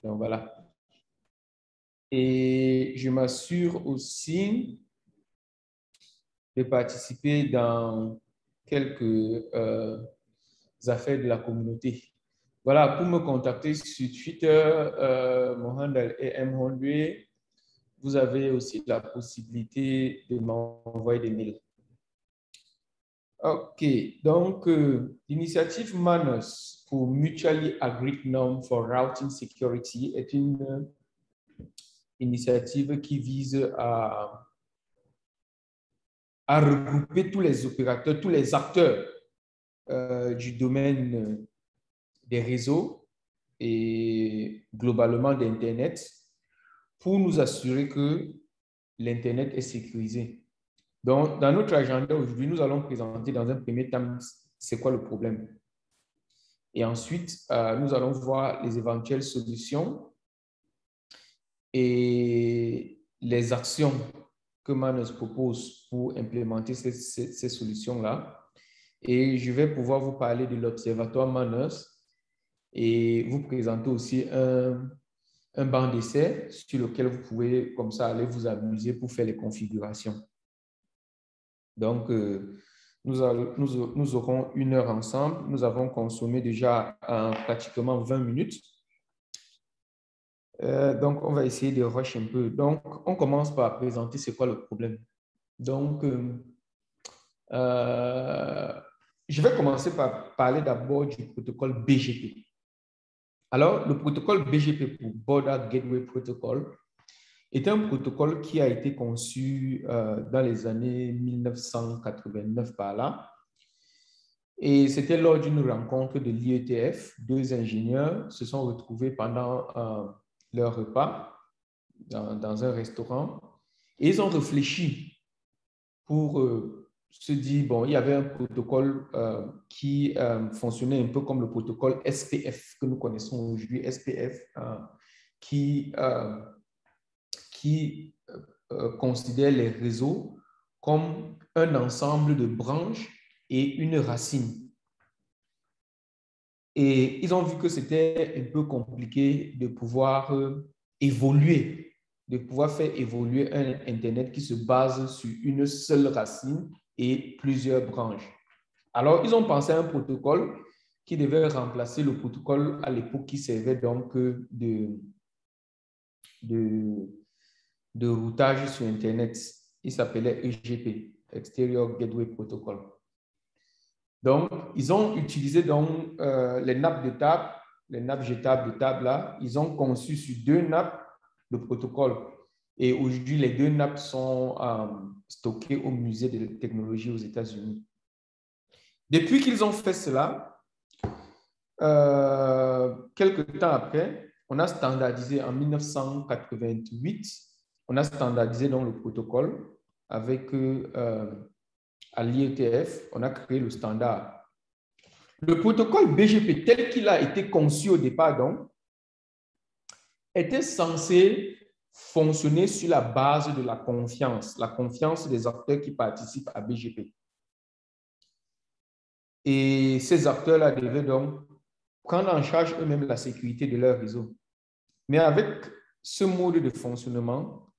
Donc, voilà. Et je m'assure aussi de participer dans quelques affaires de la communauté. Voilà, pour me contacter sur Twitter, mon handle est mhondue. Vous avez aussi la possibilité de m'envoyer des mails. OK, donc l'initiative MANUS pour Mutually Agreed Norm for Routing Security est une initiative qui vise à regrouper tous les opérateurs, tous les acteurs du domaine des réseaux et globalement d'Internet pour nous assurer que l'Internet est sécurisé. Donc, dans notre agenda aujourd'hui, nous allons présenter dans un premier temps c'est quoi le problème. Et ensuite, nous allons voir les éventuelles solutions et les actions que MANUS propose pour implémenter ces solutions-là. Et je vais pouvoir vous parler de l'observatoire MANUS et vous présenter aussi un banc d'essai sur lequel vous pouvez comme ça aller vous amuser pour faire les configurations. Donc, nous aurons 1 heure ensemble. Nous avons consommé déjà pratiquement 20 minutes. Donc, on va essayer de rush un peu. Donc, on commence par présenter c'est quoi le problème. Donc, je vais commencer par parler d'abord du protocole BGP. Alors, le protocole BGP pour Border Gateway Protocol est un protocole qui a été conçu dans les années 1989 par là. Et c'était lors d'une rencontre de l'IETF. 2 ingénieurs se sont retrouvés pendant leur repas dans un restaurant et ils ont réfléchi pour se dire, bon, il y avait un protocole qui fonctionnait un peu comme le protocole SPF que nous connaissons aujourd'hui, SPF, qui considère les réseaux comme un ensemble de branches et une racine. Et ils ont vu que c'était un peu compliqué de pouvoir évoluer, de pouvoir faire évoluer un Internet qui se base sur une seule racine et plusieurs branches. Alors, ils ont pensé à un protocole qui devait remplacer le protocole à l'époque qui servait donc de routage sur Internet. Il s'appelait EGP, Exterior Gateway Protocol. Donc, ils ont utilisé donc, les nappes de table, les nappes jetables de table là. Ils ont conçu sur 2 nappes le protocole. Et aujourd'hui, les 2 nappes sont stockées au musée de la technologie aux États-Unis. Depuis qu'ils ont fait cela, quelques temps après, on a standardisé en 1988, on a standardisé donc le protocole avec à l'IETF, on a créé le standard. Le protocole BGP tel qu'il a été conçu au départ, donc, était censé fonctionner sur la base de la confiance des acteurs qui participent à BGP. Et ces acteurs-là devaient donc prendre en charge eux-mêmes la sécurité de leur réseau. Mais avec ce mode de fonctionnement,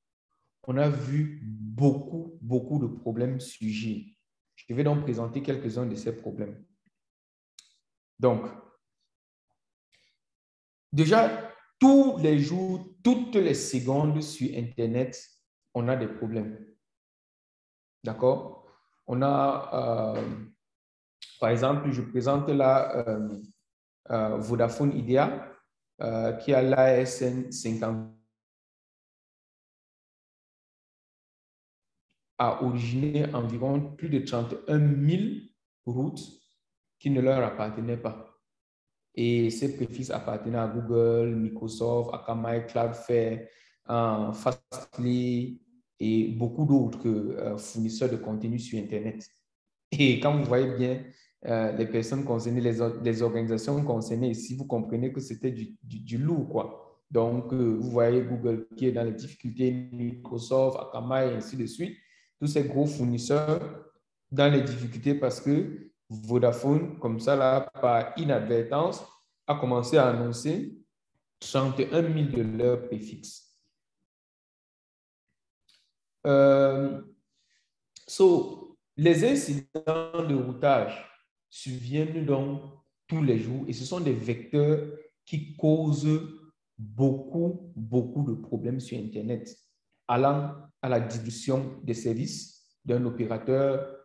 on a vu beaucoup de problèmes surgir. Je vais donc présenter quelques-uns de ces problèmes. Donc, déjà, tous les jours, toutes les secondes sur Internet, on a des problèmes. D'accord? On a, par exemple, je présente là Vodafone Idea, qui a l'ASN 50, a originé environ plus de 31 000 routes qui ne leur appartenaient pas. Et ces préfixes appartenaient à Google, Microsoft, Akamai, Cloudflare, Fastly et beaucoup d'autres fournisseurs de contenu sur Internet. Et quand vous voyez bien les personnes concernées, les organisations concernées ici, vous comprenez que c'était du lourd, quoi. Donc, vous voyez Google qui est dans les difficultés, Microsoft, Akamai, et ainsi de suite. Tous ces gros fournisseurs dans les difficultés parce que Vodafone, comme ça, là, par inadvertance, a commencé à annoncer 31 000 de leurs préfixes. Les incidents de routage surviennent donc tous les jours et ce sont des vecteurs qui causent beaucoup de problèmes sur Internet, allant à la dilution des services d'un opérateur,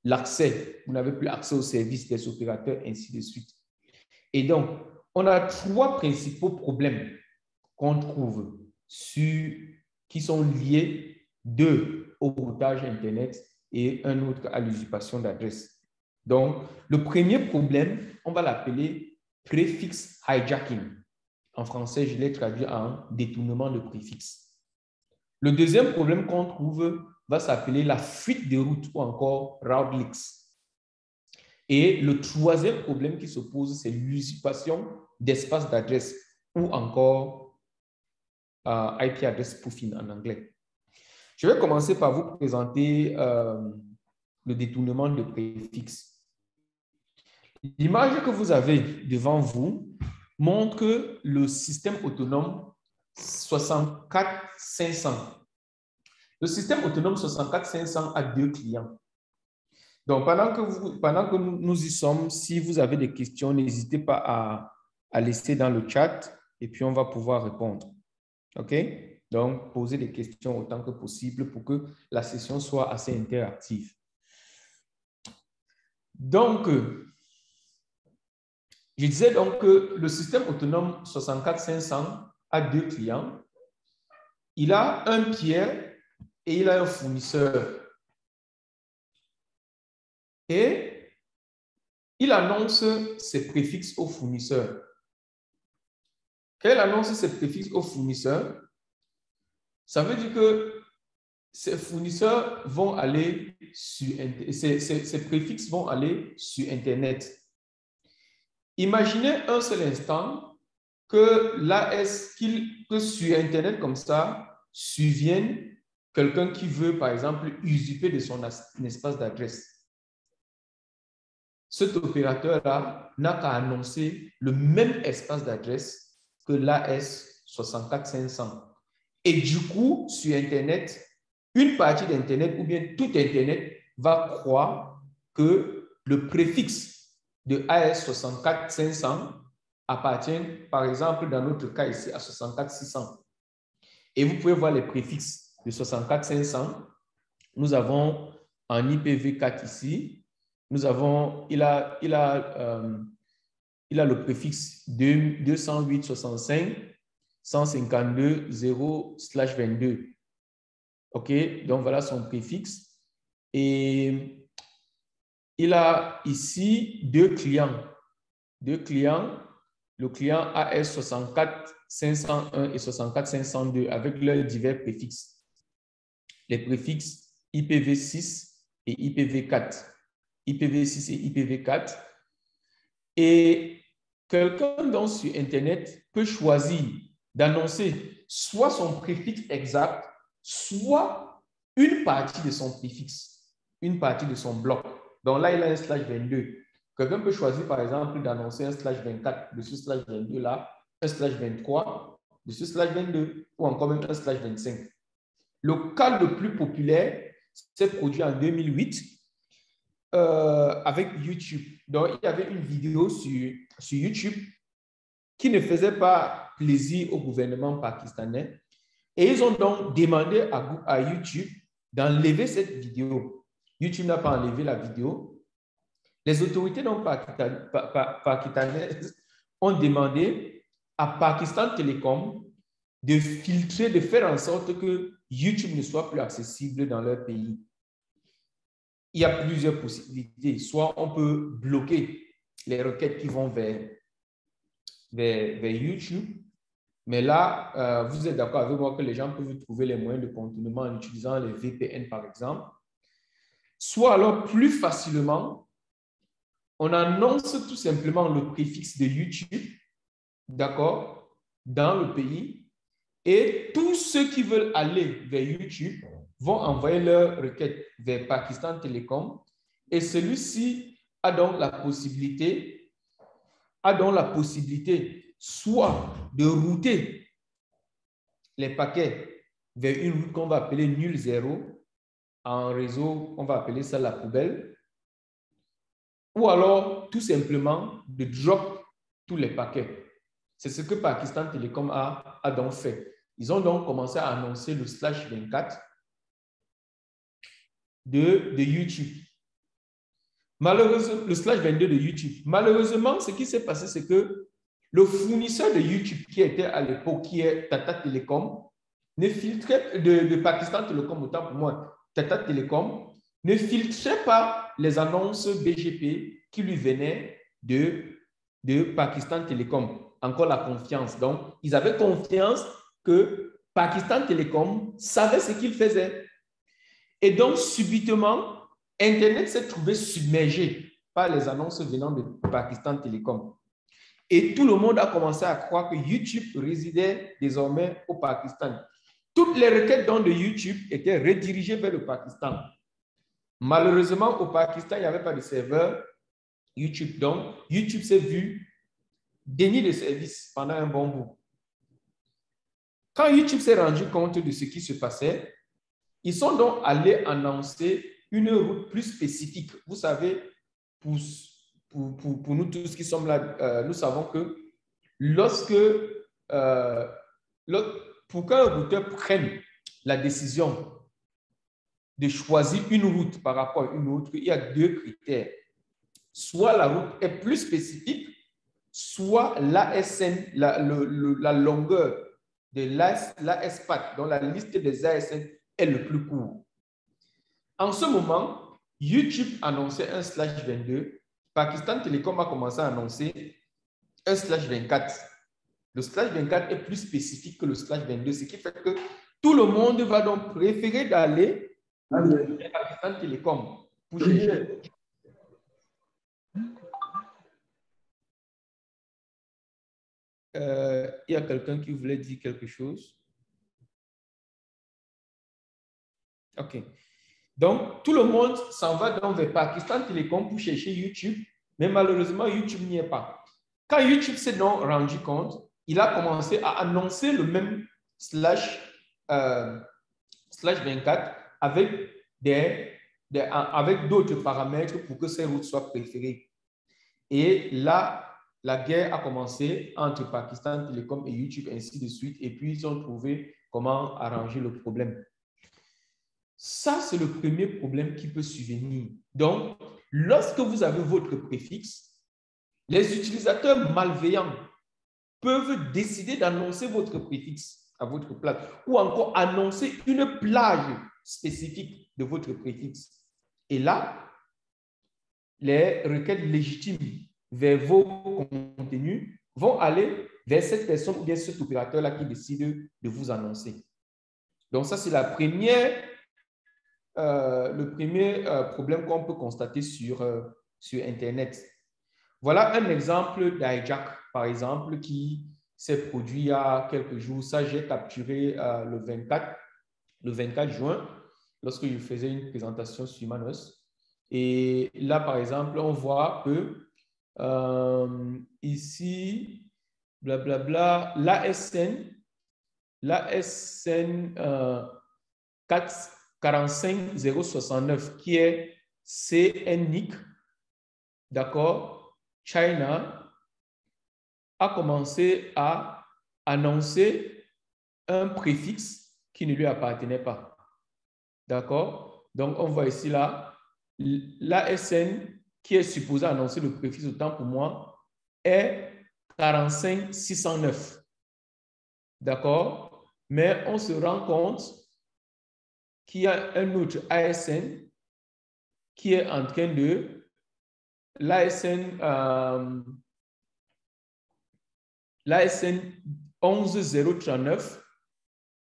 l'accès, vous n'avez plus accès aux services des opérateurs, ainsi de suite. Et donc, on a 3 principaux problèmes qu'on trouve qui sont liés, 2 au routage Internet et un autre à l'usurpation d'adresse. Donc, le premier problème, on va l'appeler préfixe hijacking. En français, je l'ai traduit en détournement de préfixe. Le deuxième problème qu'on trouve va s'appeler la fuite de route ou encore route leaks. Et le troisième problème qui se pose, c'est l'usurpation d'espace d'adresse ou encore IP address spoofing en anglais. Je vais commencer par vous présenter le détournement de préfixe. L'image que vous avez devant vous montre que le système autonome 64500. Le système autonome 64500 a 2 clients. Donc, pendant que nous y sommes, si vous avez des questions, n'hésitez pas à laisser dans le chat et puis on va pouvoir répondre. OK? Donc, posez des questions autant que possible pour que la session soit assez interactive. Donc, je disais donc que le système autonome 64500 a 2 clients. Il a un tiers et il a un fournisseur. Et il annonce ses préfixes au fournisseur. Quand il annonce ses préfixes au fournisseur, ça veut dire que ces fournisseurs vont aller sur ces préfixes vont aller sur Internet. Imaginez un seul instant que sur Internet comme ça survienne quelqu'un qui veut, par exemple, usurper de son espace d'adresse. Cet opérateur-là n'a qu'à annoncer le même espace d'adresse que l'AS 64500. Et du coup, sur Internet, une partie d'Internet ou bien tout Internet va croire que le préfixe de AS 64500 appartient, par exemple, dans notre cas ici, à 64600. Et vous pouvez voir les préfixes de 64500. Nous avons en IPv4 ici, nous avons, il a le préfixe 208.65.152.0/22. OK, donc voilà son préfixe. Et il a ici 2 clients. 2 clients, le client AS 64501 et 64502 avec leurs divers préfixes. Les préfixes IPv6 et IPv4. IPv6 et IPv4. Et quelqu'un donc sur Internet peut choisir d'annoncer soit son préfixe exact, soit une partie de son préfixe, une partie de son bloc. Donc là, il a un /22. Quelqu'un peut choisir, par exemple, d'annoncer un /24 de ce /22 là, un /23 de ce /22 ou encore même un /25. Le cas le plus populaire s'est produit en 2008 avec YouTube. Donc, il y avait une vidéo sur YouTube qui ne faisait pas plaisir au gouvernement pakistanais. Et ils ont donc demandé à YouTube d'enlever cette vidéo. YouTube n'a pas enlevé la vidéo. Les autorités pakistanaises ont demandé à Pakistan Telecom de filtrer, de faire en sorte que YouTube ne soit plus accessible dans leur pays. Il y a plusieurs possibilités. Soit on peut bloquer les requêtes qui vont vers YouTube. Mais là, vous êtes d'accord avec moi que les gens peuvent trouver les moyens de contournement en utilisant les VPN, par exemple. Soit alors, plus facilement, on annonce tout simplement le préfixe de YouTube, d'accord, dans le pays. Et tous ceux qui veulent aller vers YouTube vont envoyer leur requête vers Pakistan Telecom. Et celui-ci a donc la possibilité soit de router les paquets vers une route qu'on va appeler nul 0. En réseau, on va appeler ça la poubelle. Ou alors, tout simplement, de drop tous les paquets. C'est ce que Pakistan Telecom a donc fait. Ils ont donc commencé à annoncer le /24 de YouTube. Malheureusement, le /22 de YouTube. Malheureusement, ce qui s'est passé, c'est que le fournisseur de YouTube qui était à l'époque, qui est Tata Telecom, ne filtrait, de Pakistan Telecom, autant pour moi, Tata Telecom, ne filtrait pas les annonces BGP qui lui venaient de Pakistan Telecom. Encore la confiance. Donc, ils avaient confiance que Pakistan Telecom savait ce qu'il faisait. Et donc, subitement, Internet s'est trouvé submergé par les annonces venant de Pakistan Telecom. Et tout le monde a commencé à croire que YouTube résidait désormais au Pakistan. Toutes les requêtes de YouTube étaient redirigées vers le Pakistan. Malheureusement, au Pakistan, il n'y avait pas de serveur YouTube. Donc, YouTube s'est vu dénier de service pendant un bon bout. Quand YouTube s'est rendu compte de ce qui se passait, ils sont donc allés annoncer une route plus spécifique. Vous savez, pour nous tous qui sommes là, nous savons que pour qu'un routeur prenne la décision de choisir une route par rapport à une autre, il y a deux critères. Soit la route est plus spécifique, soit l'ASN, la longueur de l'ASPAT, dont la liste des ASN est le plus court. En ce moment, YouTube annonçait un /22. Pakistan Telecom a commencé à annoncer un /24. Le /24 est plus spécifique que le /22, ce qui fait que tout le monde va donc préférer d'aller à Pakistan Telecom pour chercher. Il y a quelqu'un qui voulait dire quelque chose. OK. Donc, tout le monde s'en va donc vers Pakistan Telecom pour chercher YouTube, mais malheureusement, YouTube n'y est pas. Quand YouTube s'est donc rendu compte, il a commencé à annoncer le même /24 avec d'autres paramètres pour que ces routes soient préférées. Et là, la guerre a commencé entre Pakistan Telecom et YouTube, ainsi de suite, et puis ils ont trouvé comment arranger le problème. Ça, c'est le premier problème qui peut survenir. Donc, lorsque vous avez votre préfixe, les utilisateurs malveillants peuvent décider d'annoncer votre préfixe à votre plage ou encore annoncer une plage spécifique de votre préfixe. Et là, les requêtes légitimes vers vos contenus vont aller vers cette personne ou bien cet opérateur-là qui décide de vous annoncer. Donc, ça, c'est le premier problème qu'on peut constater sur Internet. Voilà un exemple d'hijack, par exemple, qui s'est produit il y a quelques jours. Ça, j'ai capturé le 24 juin, lorsque je faisais une présentation sur Manos. Et là, par exemple, on voit que ici, blablabla, l'ASN 45069, qui est CNIC, d'accord, China, a commencé à annoncer un préfixe qui ne lui appartenait pas. D'accord? Donc, on voit ici là, l'ASN qui est supposé annoncer le préfixe, autant pour moi, est 45609. D'accord? Mais on se rend compte qu'il y a un autre ASN qui est en train de l'ASN 11039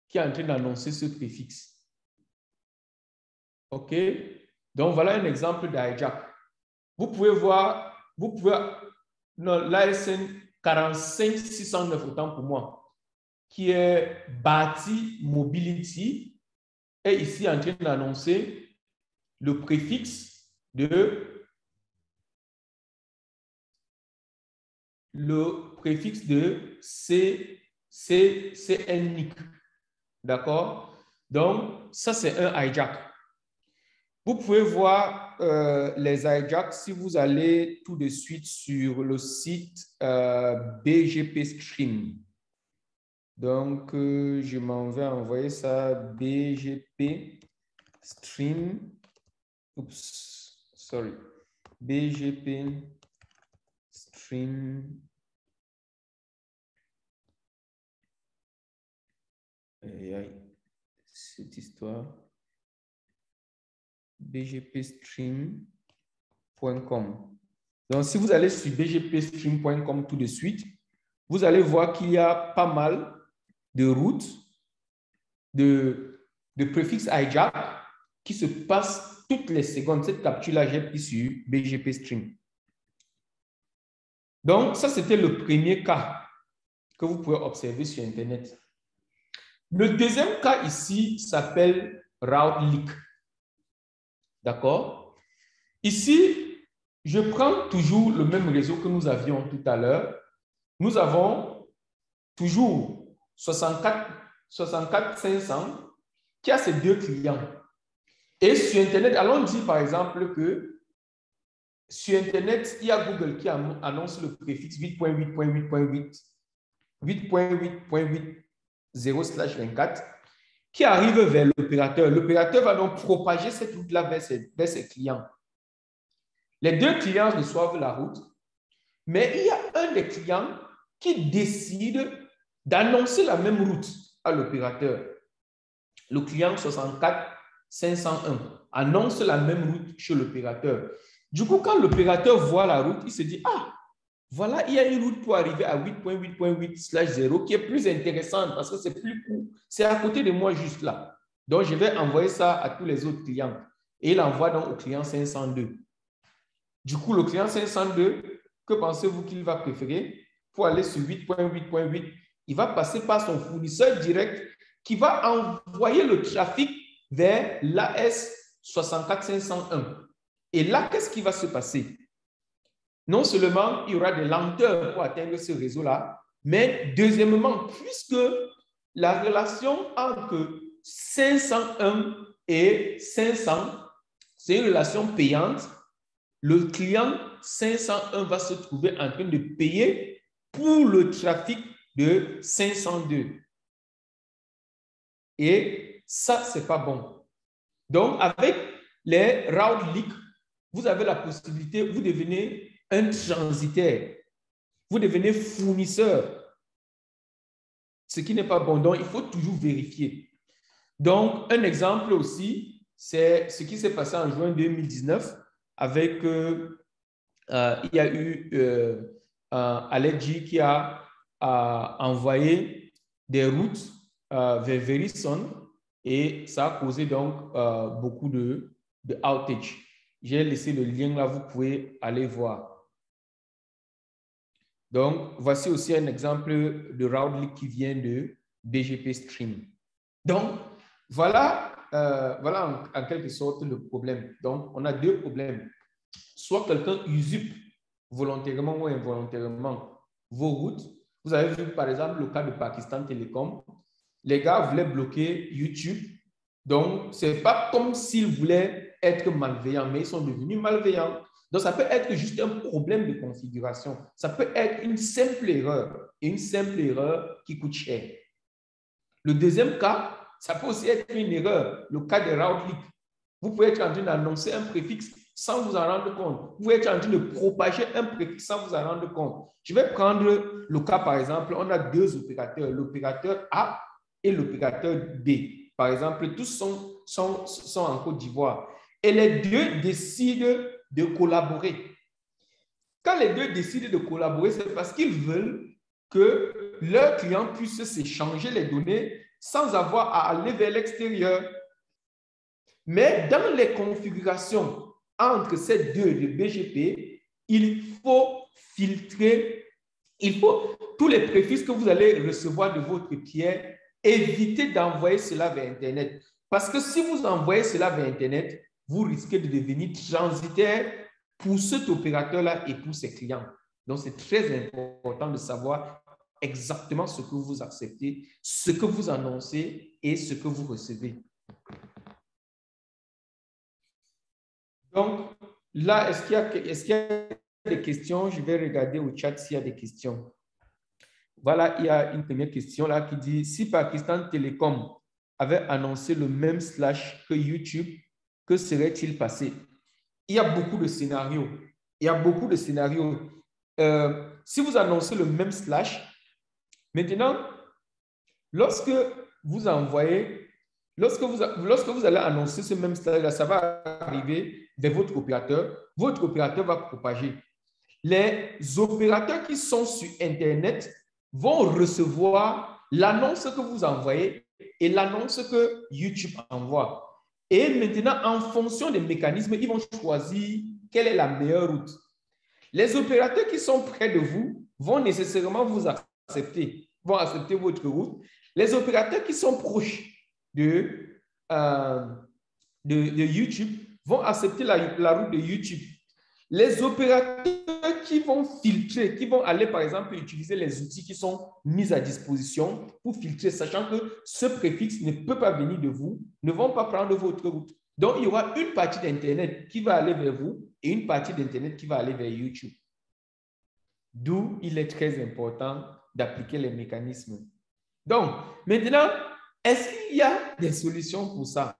qui est en train d'annoncer ce préfixe. OK? Donc, voilà un exemple d'hijack. Vous pouvez voir, l'ASN 45609, autant pour moi, qui est Bati Mobility, est ici en train d'annoncer le préfixe de préfixe de CNIC. D'accord? Donc, ça, c'est un hijack. Vous pouvez voir les hijacks si vous allez tout de suite sur le site BGP Stream. Donc, je m'en vais envoyer ça BGP Stream. Oups, sorry. BGP Stream. Cette histoire. bgpstream.com. Donc, si vous allez sur bgpstream.com tout de suite, vous allez voir qu'il y a pas mal de routes, de préfixes hijack qui se passent toutes les secondes. Cette capture-là, j'ai pris sur bgpstream. Donc, ça, c'était le premier cas que vous pouvez observer sur Internet. Le deuxième cas ici s'appelle route leak. D'accord? Ici, je prends toujours le même réseau que nous avions tout à l'heure. Nous avons toujours 64 500 qui a ces deux clients. Et sur Internet, allons dire par exemple que sur Internet, il y a Google qui annonce le préfixe 8.8.8.8, 8.8.8.0/24 qui arrive vers l'opérateur. L'opérateur va donc propager cette route-là vers ses clients. Les deux clients reçoivent la route, mais il y a un des clients qui décide d'annoncer la même route à l'opérateur. Le client 64 501 annonce la même route chez l'opérateur. Du coup, quand l'opérateur voit la route, il se dit, ah, voilà, il y a une route pour arriver à 8.8.8/0 qui est plus intéressante parce que c'est plus court. C'est à côté de moi juste là. Donc, je vais envoyer ça à tous les autres clients. Et il envoie donc au client 502. Du coup, le client 502, que pensez-vous qu'il va préférer? Pour aller sur 8.8.8, il va passer par son fournisseur direct qui va envoyer le trafic vers l'AS 64501. Et là, qu'est-ce qui va se passer? Non seulement il y aura des lenteurs pour atteindre ce réseau-là, mais deuxièmement, puisque la relation entre 501 et 500, c'est une relation payante, le client 501 va se trouver en train de payer pour le trafic de 502. Et ça, ce n'est pas bon. Donc, avec les route leak, vous avez la possibilité, vous devenez un transitaire. Vous devenez fournisseur. Ce qui n'est pas bon. Donc, il faut toujours vérifier. Donc, un exemple aussi, c'est ce qui s'est passé en juin 2019 avec, il y a eu Aledji qui a envoyé des routes vers Verizon et ça a causé donc beaucoup de outage. J'ai laissé le lien là, vous pouvez aller voir. Donc, voici aussi un exemple de route leak qui vient de BGP Stream. Donc, voilà, en quelque sorte le problème. Donc, on a deux problèmes. Soit quelqu'un usurpe volontairement ou involontairement vos routes. Vous avez vu, par exemple, le cas de Pakistan Telecom. Les gars voulaient bloquer YouTube. Donc, ce n'est pas comme s'ils voulaient être malveillants, mais ils sont devenus malveillants. Donc, ça peut être juste un problème de configuration. Ça peut être une simple erreur, et une simple erreur qui coûte cher. Le deuxième cas, ça peut aussi être une erreur, le cas de route leak. Vous pouvez être en train d'annoncer un préfixe sans vous en rendre compte. Vous pouvez être en train de propager un préfixe sans vous en rendre compte. Je vais prendre le cas, par exemple, on a deux opérateurs, l'opérateur A et l'opérateur B. Par exemple, tous sont en Côte d'Ivoire. Et les deux décident de collaborer. Quand les deux décident de collaborer, c'est parce qu'ils veulent que leurs clients puissent s'échanger les données sans avoir à aller vers l'extérieur. Mais dans les configurations entre ces deux de BGP, il faut filtrer, tous les préfixes que vous allez recevoir de votre pierre, évitez d'envoyer cela vers Internet. Parce que si vous envoyez cela vers Internet, vous risquez de devenir transitaire pour cet opérateur-là et pour ses clients. Donc, c'est très important de savoir exactement ce que vous acceptez, ce que vous annoncez et ce que vous recevez. Donc, là, est-ce qu'il y a des questions? Je vais regarder au chat s'il y a des questions. Voilà, il y a une première question là qui dit, si Pakistan Telecom avait annoncé le même slash que YouTube, que serait-il passé? Il y a beaucoup de scénarios. Il y a beaucoup de scénarios. Si vous annoncez le même slash, maintenant, lorsque vous envoyez, lorsque vous allez annoncer ce même slash, ça va arriver vers votre opérateur va propager. Les opérateurs qui sont sur Internet vont recevoir l'annonce que vous envoyez et l'annonce que YouTube envoie. Et maintenant, en fonction des mécanismes, ils vont choisir quelle est la meilleure route. Les opérateurs qui sont près de vous vont nécessairement vous accepter, vont accepter votre route. Les opérateurs qui sont proches de YouTube vont accepter la route de YouTube. Les opérateurs qui vont filtrer, qui vont aller par exemple utiliser les outils qui sont mis à disposition pour filtrer, sachant que ce préfixe ne peut pas venir de vous, ne vont pas prendre votre route. Donc, il y aura une partie d'Internet qui va aller vers vous et une partie d'Internet qui va aller vers YouTube. D'où il est très important d'appliquer les mécanismes. Donc, maintenant, est-ce qu'il y a des solutions pour ça?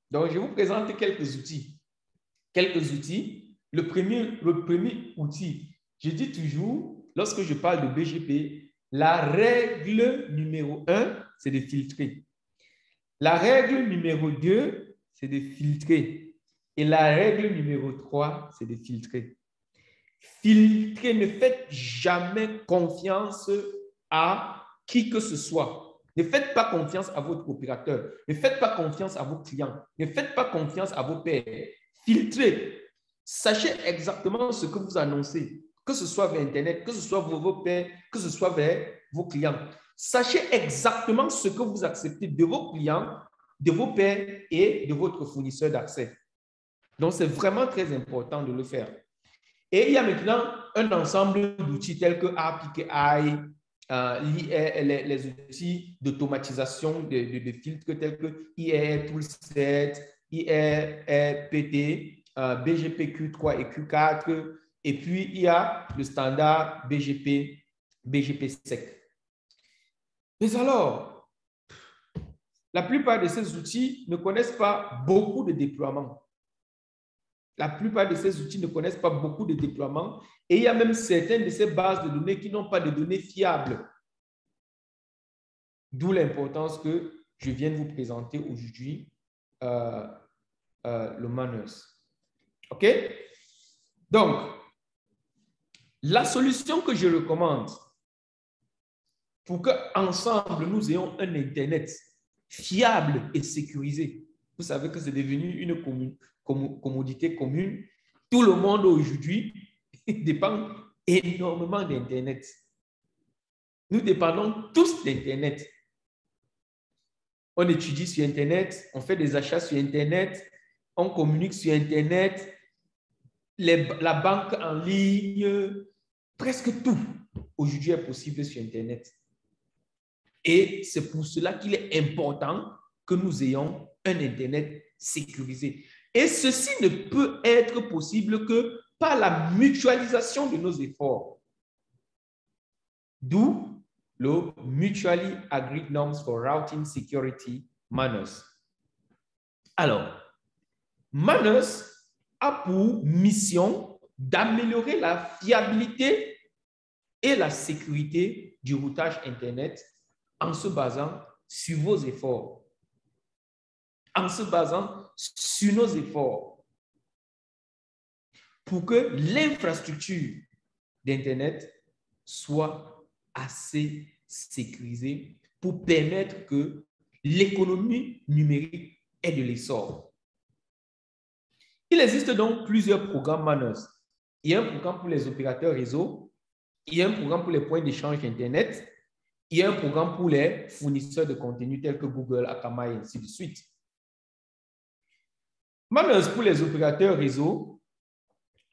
Donc, je vous présente quelques outils. Quelques outils. Le premier outil, je dis toujours, lorsque je parle de BGP, la règle numéro 1, c'est de filtrer. La règle numéro 2, c'est de filtrer. Et la règle numéro 3, c'est de filtrer. Filtrer, ne faites jamais confiance à qui que ce soit. Ne faites pas confiance à votre opérateur. Ne faites pas confiance à vos clients. Ne faites pas confiance à vos pairs. Filtrez. Sachez exactement ce que vous annoncez, que ce soit vers Internet, que ce soit vers vos pairs, que ce soit vers vos clients. Sachez exactement ce que vous acceptez de vos clients, de vos pairs et de votre fournisseur d'accès. Donc, c'est vraiment très important de le faire. Et il y a maintenant un ensemble d'outils tels que API, les outils d'automatisation de filtres tels que IR Toolset, IRPT, BGP Q3 et Q4, et puis il y a le standard BGP-SEC. Mais alors, la plupart de ces outils ne connaissent pas beaucoup de déploiements. La plupart de ces outils ne connaissent pas beaucoup de déploiements et il y a même certaines de ces bases de données qui n'ont pas de données fiables. D'où l'importance que je viens de vous présenter aujourd'hui le Manners. OK? Donc, la solution que je recommande pour qu'ensemble nous ayons un Internet fiable et sécurisé, vous savez que c'est devenu une commodité commune. Tout le monde aujourd'hui dépend énormément d'Internet. Nous dépendons tous d'Internet. On étudie sur Internet, on fait des achats sur Internet, on communique sur Internet, la banque en ligne, presque tout aujourd'hui est possible sur Internet. Et c'est pour cela qu'il est important que nous ayons un Internet sécurisé. Et ceci ne peut être possible que par la mutualisation de nos efforts. D'où le Mutually Agreed Norms for Routing Security, Manners. Alors, Manners a pour mission d'améliorer la fiabilité et la sécurité du routage Internet en se basant sur vos efforts. En se basant sur nos efforts. Pour que l'infrastructure d'Internet soit assez sécurisée pour permettre que l'économie numérique ait de l'essor. Il existe donc plusieurs programmes Manners. Il y a un programme pour les opérateurs réseau, il y a un programme pour les points d'échange Internet, il y a un programme pour les fournisseurs de contenu tels que Google, Akamai et ainsi de suite. Manners pour les opérateurs réseau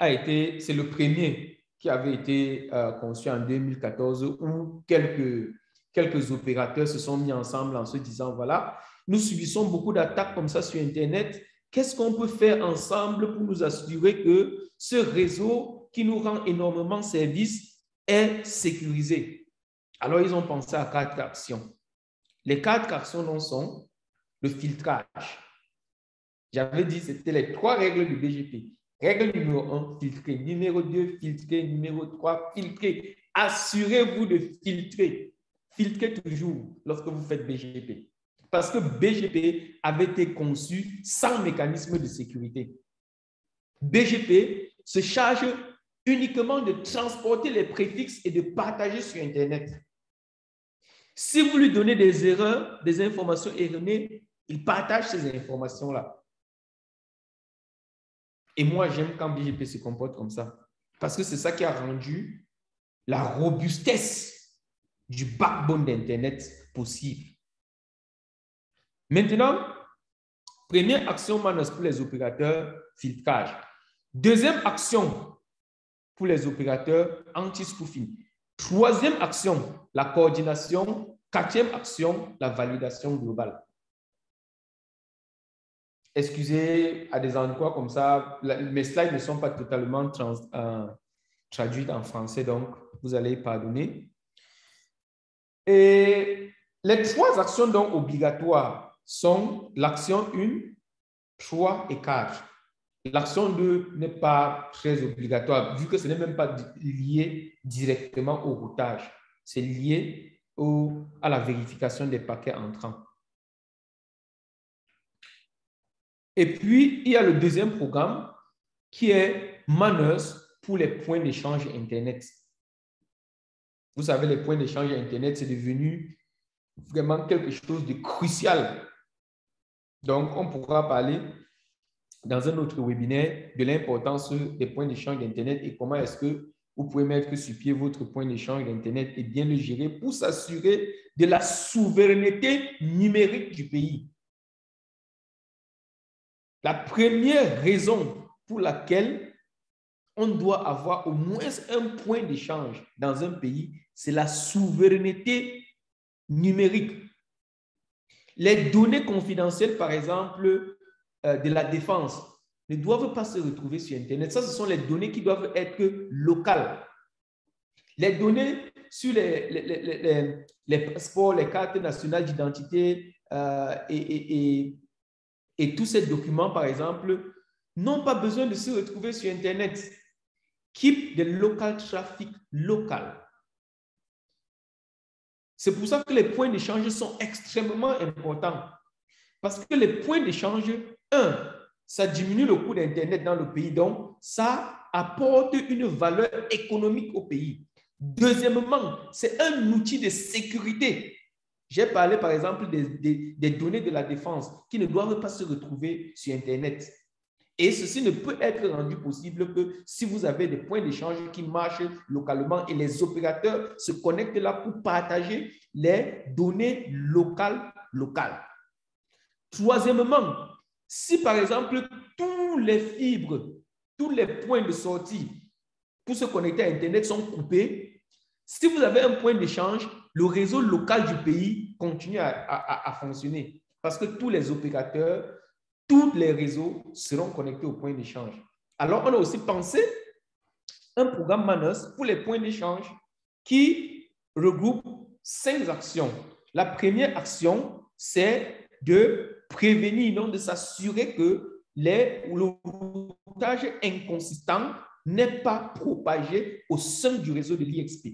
c'est le premier qui avait été conçu en 2014 où quelques opérateurs se sont mis ensemble en se disant, voilà, nous subissons beaucoup d'attaques comme ça sur Internet. Qu'est-ce qu'on peut faire ensemble pour nous assurer que ce réseau qui nous rend énormément service est sécurisé? Alors, ils ont pensé à 4 actions. Les 4 actions dont sont le filtrage. J'avais dit que c'était les 3 règles du BGP. Règle numéro 1, filtrer. Numéro 2, filtrer. Numéro 3, filtrer. Assurez-vous de filtrer. Filtrez toujours lorsque vous faites BGP. Parce que BGP avait été conçu sans mécanisme de sécurité. BGP se charge uniquement de transporter les préfixes et de partager sur Internet. Si vous lui donnez des erreurs, des informations erronées, il partage ces informations-là. Et moi, j'aime quand BGP se comporte comme ça. Parce que c'est ça qui a rendu la robustesse du backbone d'Internet possible. Maintenant, première action Manus pour les opérateurs, filtrage. Deuxième action pour les opérateurs, anti-spoofing. Troisième action, la coordination. Quatrième action, la validation globale. Excusez, à des endroits comme ça, mes slides ne sont pas totalement traduits en français, donc vous allez pardonner. Et les 3 actions donc obligatoires sont l'action 1, 3 et 4. L'action 2 n'est pas très obligatoire, vu que ce n'est même pas lié directement au routage. C'est lié à la vérification des paquets entrants. Et puis, il y a le deuxième programme qui est Manus pour les points d'échange Internet. Vous savez, les points d'échange Internet, c'est devenu vraiment quelque chose de crucial. Donc, on pourra parler dans un autre webinaire de l'importance des points d'échange d'Internet et comment est-ce que vous pouvez mettre sur pied votre point d'échange d'Internet et bien le gérer pour s'assurer de la souveraineté numérique du pays. La première raison pour laquelle on doit avoir au moins un point d'échange dans un pays, c'est la souveraineté numérique. Les données confidentielles, par exemple, de la défense, ne doivent pas se retrouver sur Internet. Ça, ce sont les données qui doivent être locales. Les données sur les passeports, les cartes nationales d'identité et tous ces documents, par exemple, n'ont pas besoin de se retrouver sur Internet. Keep the local traffic local. C'est pour ça que les points d'échange sont extrêmement importants. Parce que les points d'échange, ça diminue le coût d'Internet dans le pays, donc ça apporte une valeur économique au pays. Deuxièmement, c'est un outil de sécurité. J'ai parlé, par exemple, des données de la défense qui ne doivent pas se retrouver sur Internet. Et ceci ne peut être rendu possible que si vous avez des points d'échange qui marchent localement et les opérateurs se connectent là pour partager les données locales. Troisièmement, si par exemple tous les fibres, tous les points de sortie pour se connecter à Internet sont coupés, si vous avez un point d'échange, le réseau local du pays continue à fonctionner parce que tous les opérateurs, tous les réseaux seront connectés au point d'échange. Alors, on a aussi pensé un programme Manus pour les points d'échange qui regroupe 5 actions. La première action, c'est de prévenir, donc de s'assurer que le routage inconsistant n'est pas propagé au sein du réseau de l'IXP.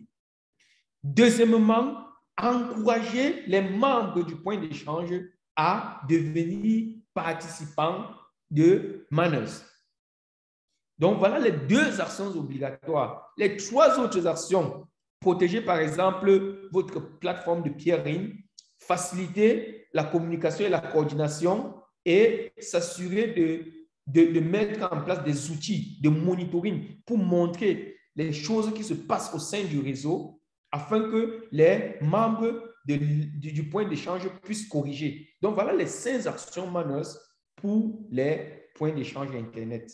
Deuxièmement, encourager les membres du point d'échange à devenir participants de Manus. Donc, voilà les 2 actions obligatoires. Les 3 autres actions, protéger par exemple votre plateforme de peering, faciliter la communication et la coordination et s'assurer de mettre en place des outils de monitoring pour montrer les choses qui se passent au sein du réseau afin que les membres du point d'échange puissent corriger. Donc, voilà les 5 actions Manus pour les points d'échange Internet.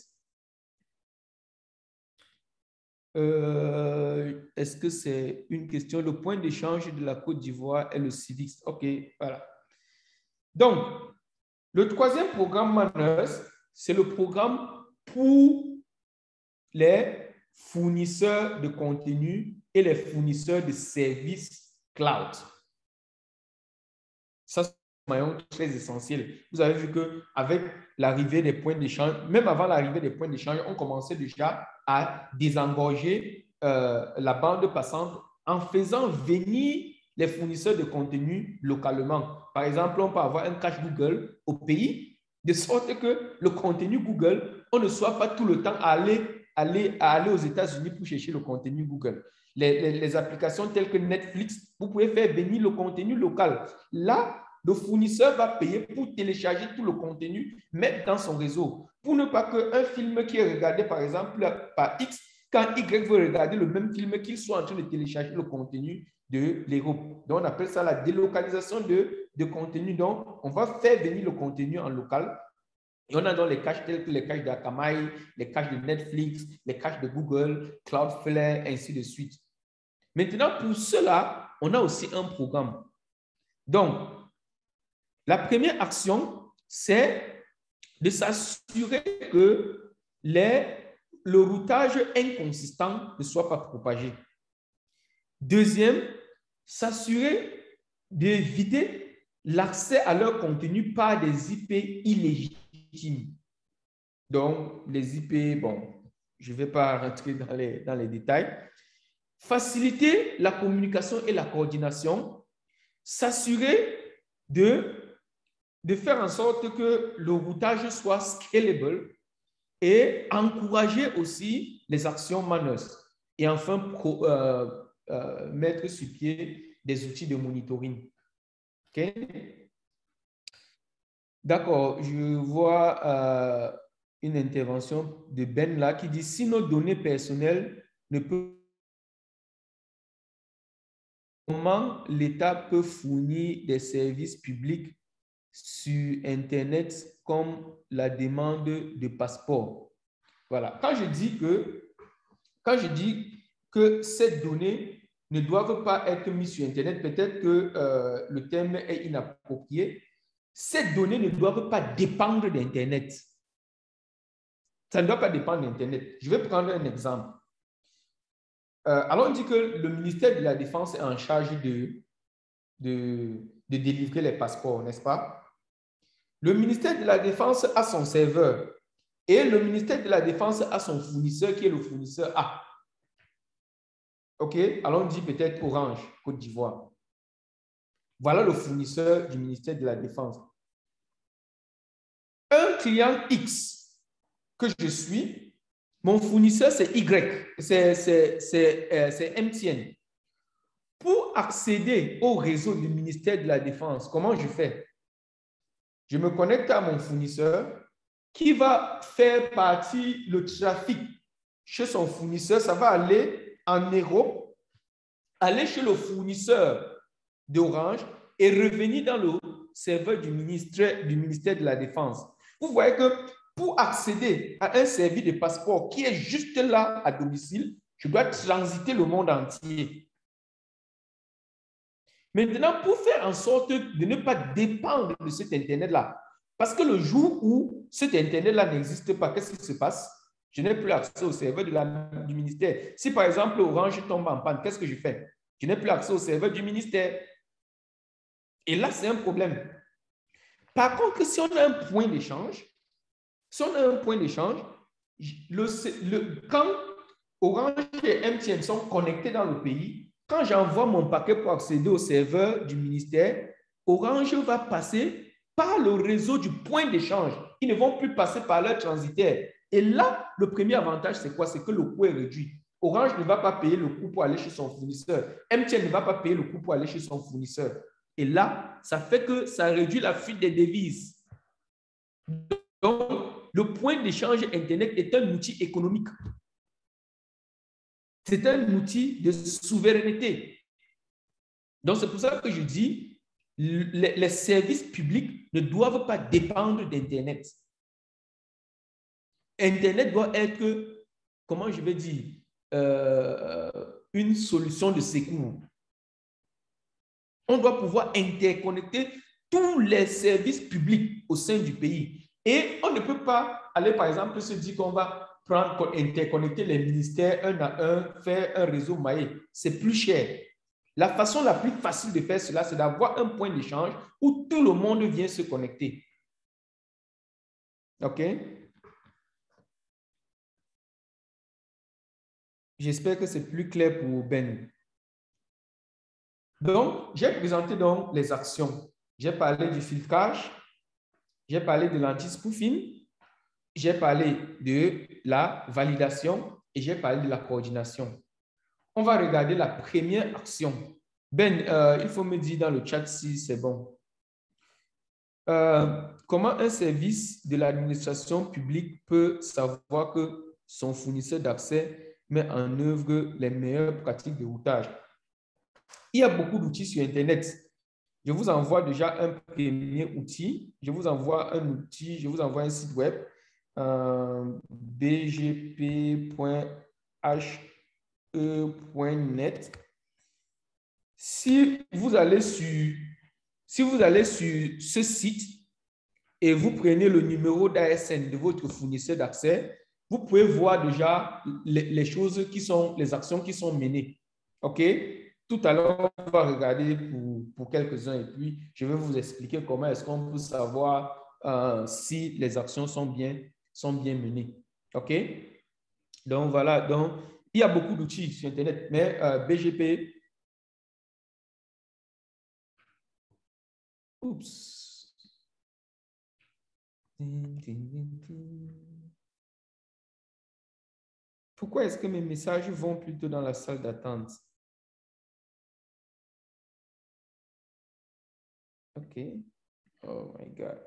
Est-ce que c'est une question? Le point d'échange de la Côte d'Ivoire est le CIVIX. OK, voilà. Donc, le troisième programme Manners, c'est le programme pour les fournisseurs de contenu et les fournisseurs de services cloud. Ça, c'est un maillon très essentiel. Vous avez vu qu'avec l'arrivée des points d'échange, même avant l'arrivée des points d'échange, on commençait déjà à désengorger la bande passante en faisant venir les fournisseurs de contenu localement. Par exemple, on peut avoir un cache Google au pays, de sorte que le contenu Google, on ne soit pas tout le temps à aller aux États-Unis pour chercher le contenu Google. Les applications telles que Netflix, vous pouvez faire venir le contenu local. Là, le fournisseur va payer pour télécharger tout le contenu, mettre dans son réseau, pour ne pas qu'un film qui est regardé, par exemple, par X, quand Y veut regarder le même film, qu'il soit en train de télécharger le contenu de l'Europe. Donc, on appelle ça la délocalisation de contenu. Donc, on va faire venir le contenu en local. Et on a dans les caches tels que les caches d'Akamai, les caches de Netflix, les caches de Google, Cloudflare, ainsi de suite. Maintenant, pour cela, on a aussi un programme. Donc, la première action, c'est de s'assurer que le routage inconsistant ne soit pas propagé. Deuxième, s'assurer d'éviter l'accès à leur contenu par des IP illégitimes. Donc, les IP, bon, je ne vais pas rentrer dans les détails. Faciliter la communication et la coordination. S'assurer de faire en sorte que le routage soit scalable et encourager aussi les actions Manners. Et enfin, mettre sur pied des outils de monitoring. OK? D'accord, je vois une intervention de Ben là qui dit « Si nos données personnelles ne peuvent... Comment l'État peut fournir des services publics sur Internet comme la demande de passeport? » Voilà. Quand je dis que ces données ne doivent pas être mises sur Internet, peut-être que le terme est inapproprié. Ces données ne doivent pas dépendre d'Internet. Ça ne doit pas dépendre d'Internet. Je vais prendre un exemple. Alors, on dit que le ministère de la Défense est en charge de délivrer les passeports, n'est-ce pas? Le ministère de la Défense a son serveur et le ministère de la Défense a son fournisseur qui est le fournisseur A. OK? Alors, on dit peut-être Orange, Côte d'Ivoire. Voilà le fournisseur du ministère de la Défense. Un client X que je suis, mon fournisseur, c'est Y, c'est MTN. Pour accéder au réseau du ministère de la Défense, comment je fais? Je me connecte à mon fournisseur qui va faire partie le trafic chez son fournisseur. Ça va aller en Europe, aller chez le fournisseur d'Orange et revenir dans le serveur du ministère de la Défense. Vous voyez que pour accéder à un service de passeport qui est juste là à domicile, je dois transiter le monde entier. Maintenant, pour faire en sorte de ne pas dépendre de cet Internet-là, parce que le jour où cet Internet-là n'existe pas, qu'est-ce qui se passe? Je n'ai plus accès au serveur du ministère. Si par exemple Orange tombe en panne, qu'est-ce que je fais? Je n'ai plus accès au serveur du ministère. Et là, c'est un problème. Par contre, si on a un point d'échange, quand Orange et MTN sont connectés dans le pays, quand j'envoie mon paquet pour accéder au serveur du ministère, Orange va passer par le réseau du point d'échange. Ils ne vont plus passer par leur transitaire. Et là, le premier avantage, c'est quoi? C'est que le coût est réduit. Orange ne va pas payer le coût pour aller chez son fournisseur. MTN ne va pas payer le coût pour aller chez son fournisseur. Et là, ça fait que ça réduit la fuite des devises. Donc, le point d'échange Internet est un outil économique. C'est un outil de souveraineté. Donc, c'est pour ça que je dis, les services publics ne doivent pas dépendre d'Internet. Internet doit être, comment je vais dire, une solution de secours. On doit pouvoir interconnecter tous les services publics au sein du pays. Et on ne peut pas aller, par exemple, se dire qu'on va interconnecter les ministères un à un, faire un réseau maillé. C'est plus cher. La façon la plus facile de faire cela, c'est d'avoir un point d'échange où tout le monde vient se connecter. OK? J'espère que c'est plus clair pour Ben. Donc, j'ai présenté donc les actions. J'ai parlé du filtrage, j'ai parlé de l'anti-spoofing, j'ai parlé de la validation et j'ai parlé de la coordination. On va regarder la première action. Ben, il faut me dire dans le chat si c'est bon. Comment un service de l'administration publique peut savoir que son fournisseur d'accès met en œuvre les meilleures pratiques de routage? Il y a beaucoup d'outils sur Internet. Je vous envoie déjà un premier outil. Je vous envoie un outil, je vous envoie un site web, bgp.he.net. Si vous allez sur ce site et vous prenez le numéro d'ASN de votre fournisseur d'accès, vous pouvez voir déjà les choses qui sont, les actions qui sont menées. OK? Tout à l'heure, on va regarder pour quelques-uns et puis je vais vous expliquer comment est-ce qu'on peut savoir si les actions sont bien menées. OK? Donc, voilà. Donc, il y a beaucoup d'outils sur Internet, mais BGP... Oups. Pourquoi est-ce que mes messages vont plutôt dans la salle d'attente? OK. Oh my God.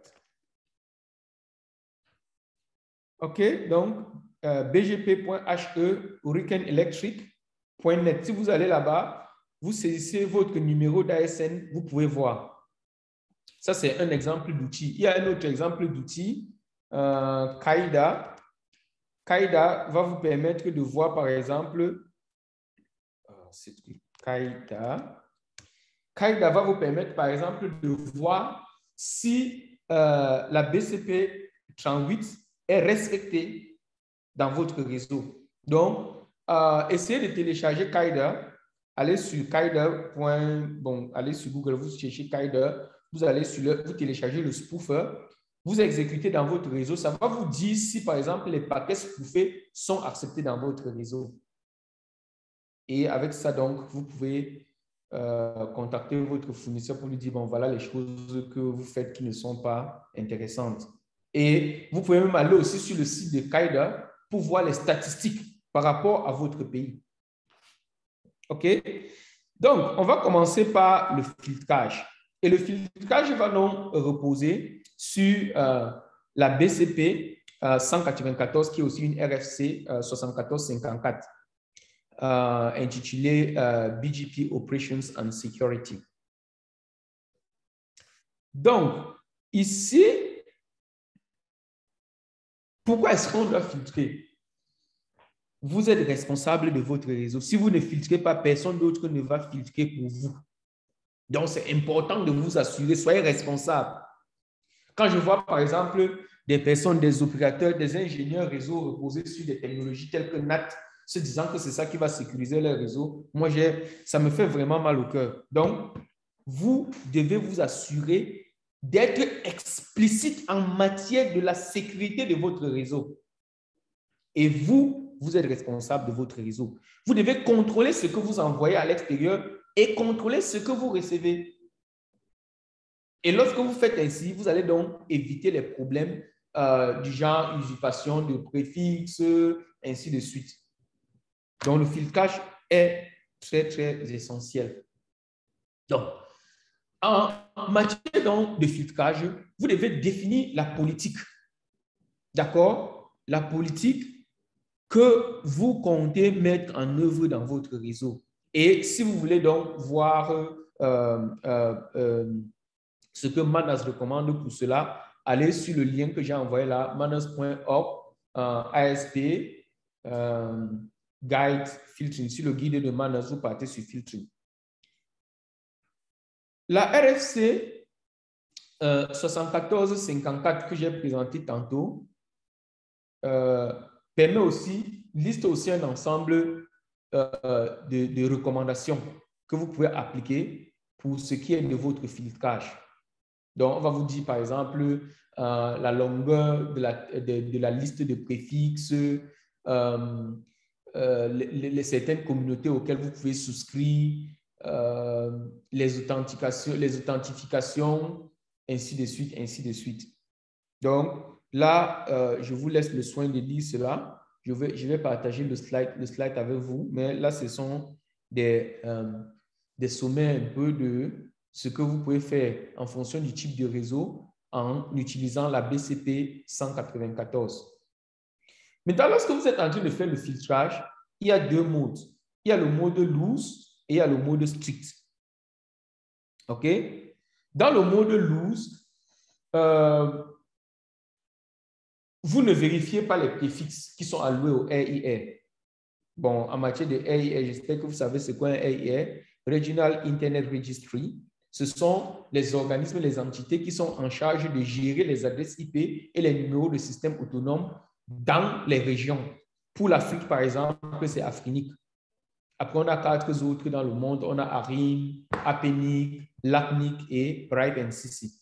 OK, donc bgp.he, hurricaneelectric.net. Si vous allez là-bas, vous saisissez votre numéro d'ASN, vous pouvez voir. Ça, c'est un exemple d'outil. Il y a un autre exemple d'outil, Kaida. Kaida va vous permettre de voir, par exemple, Kaida va vous permettre, par exemple, de voir si la BCP 38 est respectée dans votre réseau. Donc, essayez de télécharger Kaida. Allez sur Kaida. Bon, allez sur Google, vous cherchez Kaida, vous allez sur vous téléchargez le spoofer, vous exécutez dans votre réseau. Ça va vous dire si, par exemple, les paquets spoofés sont acceptés dans votre réseau. Et avec ça, donc, vous pouvez contacter votre fournisseur pour lui dire, bon, voilà les choses que vous faites qui ne sont pas intéressantes. Et vous pouvez même aller aussi sur le site de Kaida pour voir les statistiques par rapport à votre pays. OK? Donc, on va commencer par le filtrage. Et le filtrage va donc reposer sur la BCP 194, qui est aussi une RFC 7454. Intitulé BGP Operations and Security. Donc, ici, pourquoi est-ce qu'on doit filtrer? Vous êtes responsable de votre réseau. Si vous ne filtrez pas, personne d'autre ne va filtrer pour vous. Donc, c'est important de vous assurer, soyez responsable. Quand je vois, par exemple, des personnes, des opérateurs, des ingénieurs réseau reposés sur des technologies telles que NAT, se disant que c'est ça qui va sécuriser leur réseau, moi, ça me fait vraiment mal au cœur. Donc, vous devez vous assurer d'être explicite en matière de la sécurité de votre réseau. Et vous êtes responsable de votre réseau. Vous devez contrôler ce que vous envoyez à l'extérieur et contrôler ce que vous recevez. Et lorsque vous faites ainsi, vous allez donc éviter les problèmes du genre usurpation de préfixes, ainsi de suite. Donc, le filtrage est très, très essentiel. Donc, en matière donc, de filtrage, vous devez définir la politique. D'accord? La politique que vous comptez mettre en œuvre dans votre réseau. Et si vous voulez donc voir ce que Manas recommande pour cela, allez sur le lien que j'ai envoyé là, manas.org, ASP, guide filtering. Sur le guide de Manus, vous partez sur filtering. La RFC 7454 que j'ai présenté tantôt permet aussi, liste aussi un ensemble de recommandations que vous pouvez appliquer pour ce qui est de votre filtrage. Donc, on va vous dire, par exemple, la longueur de la liste de préfixes, certaines communautés auxquelles vous pouvez souscrire, les authentifications, ainsi de suite, ainsi de suite. Donc, là, je vous laisse le soin de lire cela. Je vais partager le slide avec vous, mais là, ce sont des sommets un peu de ce que vous pouvez faire en fonction du type de réseau en utilisant la BCP 194. Maintenant, lorsque vous êtes en train de faire le filtrage, il y a deux modes. Il y a le mode loose et il y a le mode strict. OK? Dans le mode loose, vous ne vérifiez pas les préfixes qui sont alloués au RIR. Bon, en matière de RIR, j'espère que vous savez c'est quoi un RIR. Regional Internet Registry. Ce sont les organismes, les entités qui sont en charge de gérer les adresses IP et les numéros de systèmes autonomes dans les régions. Pour l'Afrique, par exemple, c'est Afrinic. Après, on a 4 autres dans le monde. On a ARIM, APNIC, LACNIC et Bright NCC.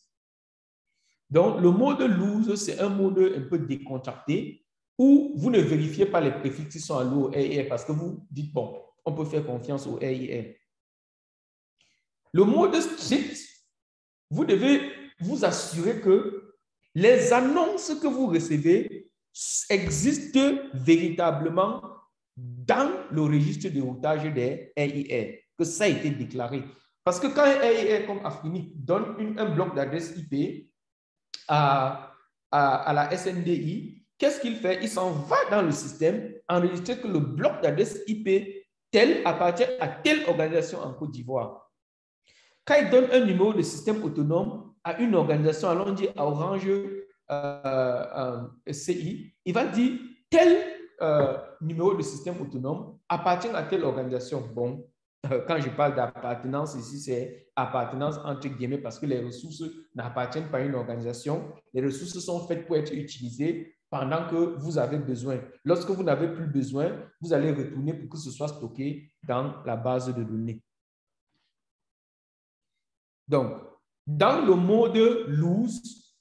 Donc, le mode loose, c'est un mode un peu décontracté où vous ne vérifiez pas les préfixes qui sont alloués au RIR parce que vous dites, bon, on peut faire confiance au RIR. Le mode strict, vous devez vous assurer que les annonces que vous recevez existent véritablement dans le registre de routage des RIR, que ça a été déclaré. Parce que quand un RIR comme Afrinic donne un bloc d'adresse IP à la SNDI, qu'est-ce qu'il fait? Il s'en va dans le système, enregistrer que le bloc d'adresse IP tel appartient à telle organisation en Côte d'Ivoire. Quand il donne un numéro de système autonome à une organisation, allons dire à Orange CI, il va dire tel numéro de système autonome appartient à telle organisation. Bon, quand je parle d'appartenance ici, c'est appartenance entre guillemets parce que les ressources n'appartiennent pas à une organisation. Les ressources sont faites pour être utilisées pendant que vous avez besoin. Lorsque vous n'avez plus besoin, vous allez retourner pour que ce soit stocké dans la base de données. Donc, dans le mode loose,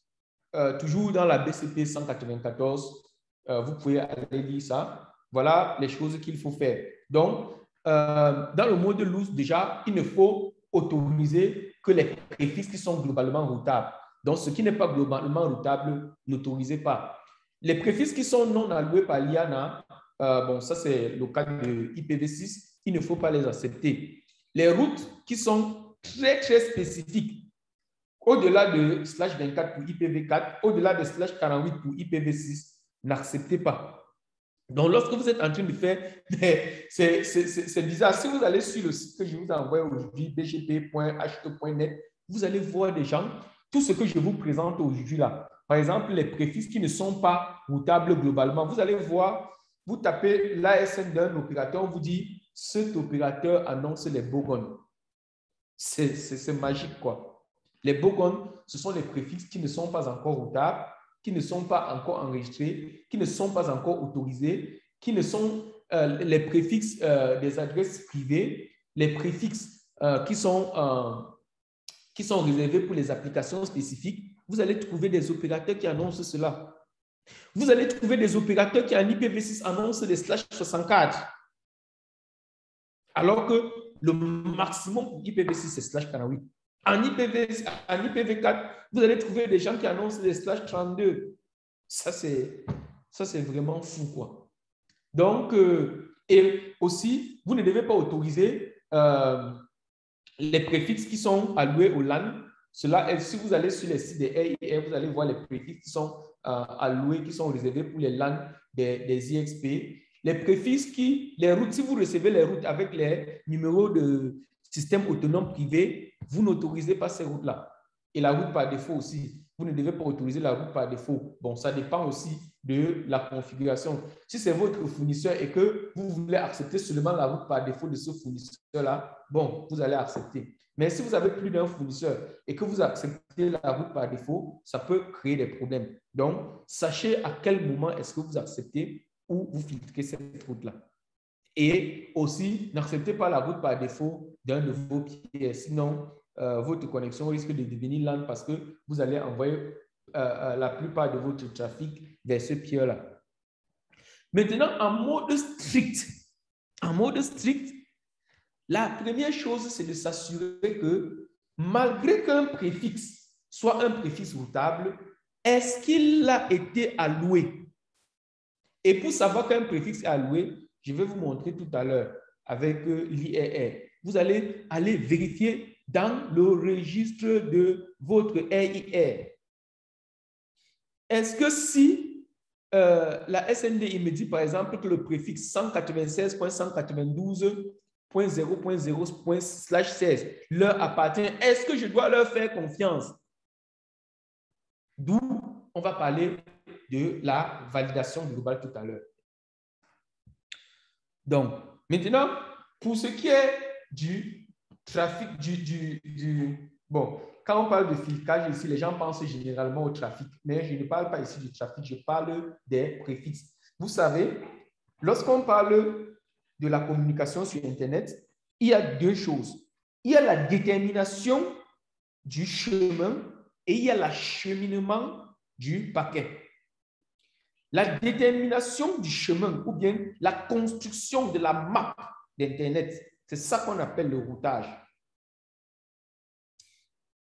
toujours dans la BCP 194, vous pouvez aller lire ça. Voilà les choses qu'il faut faire. Donc, dans le mode loose, déjà, il ne faut autoriser que les préfixes qui sont globalement routables. Donc, ce qui n'est pas globalement routable, n'autorisez pas. Les préfixes qui sont non alloués par l'IANA, bon, ça c'est le cas de IPv6, il ne faut pas les accepter. Les routes qui sont très spécifiques, au-delà de /24 pour IPv4, au-delà de /48 pour IPv6, n'acceptez pas. Donc, lorsque vous êtes en train de faire, c'est bizarre. Si vous allez sur le site que je vous envoie aujourd'hui, bgp.ht.net, vous allez voir des gens, tout ce que je vous présente aujourd'hui là. Par exemple, les préfixes qui ne sont pas routables globalement. Vous allez voir, vous tapez l'ASN d'un opérateur, on vous dit, cet opérateur annonce les Bourgognes. C'est magique, quoi. Les Bourgognes, ce sont les préfixes qui ne sont pas encore routables, qui ne sont pas encore enregistrés, qui ne sont pas encore autorisés, qui ne sont les préfixes des adresses privées, les préfixes qui sont réservés pour les applications spécifiques. Vous allez trouver des opérateurs qui annoncent cela. Vous allez trouver des opérateurs qui en IPv6 annoncent des /64. Alors que le maximum pour IPv6, c'est /48. En IPv4, vous allez trouver des gens qui annoncent des /32. Ça, c'est vraiment fou, quoi. Donc, et aussi, vous ne devez pas autoriser les préfixes qui sont alloués au LAN. Cela, si vous allez sur les sites des RIR, vous allez voir les préfixes qui sont alloués, qui sont réservés pour les LAN des IXP. Les préfixes les routes, si vous recevez les routes avec les numéros de système autonome privé, vous n'autorisez pas ces routes-là. et la route par défaut aussi. Vous ne devez pas autoriser la route par défaut. Bon, ça dépend aussi de la configuration. Si c'est votre fournisseur et que vous voulez accepter seulement la route par défaut de ce fournisseur-là, bon, vous allez accepter. Mais si vous avez plus d'un fournisseur et que vous acceptez la route par défaut, ça peut créer des problèmes. Donc, sachez à quel moment est-ce que vous acceptez ou vous filtrez cette route-là. Et aussi, n'acceptez pas la route par défaut d'un de vos pieds. Sinon, votre connexion risque de devenir lente parce que vous allez envoyer la plupart de votre trafic vers ce pied-là. Maintenant, en mode strict, la première chose, c'est de s'assurer que malgré qu'un préfixe soit un préfixe routable, est-ce qu'il a été alloué? Et pour savoir qu'un préfixe est alloué, je vais vous montrer tout à l'heure avec l'IRR. Vous allez aller vérifier dans le registre de votre RIR. Est-ce que si la SNDI me dit par exemple que le préfixe 196.192.0.0/16 leur appartient, est-ce que je dois leur faire confiance? D'où on va parler de la validation globale tout à l'heure. Donc, maintenant, pour ce qui est du trafic, bon, quand on parle de filtrage ici, les gens pensent généralement au trafic, mais je ne parle pas ici du trafic, je parle des préfixes. Vous savez, lorsqu'on parle de la communication sur Internet, il y a deux choses. Il y a la détermination du chemin et il y a l'acheminement du paquet. La détermination du chemin ou bien la construction de la map d'Internet, c'est ça qu'on appelle le routage.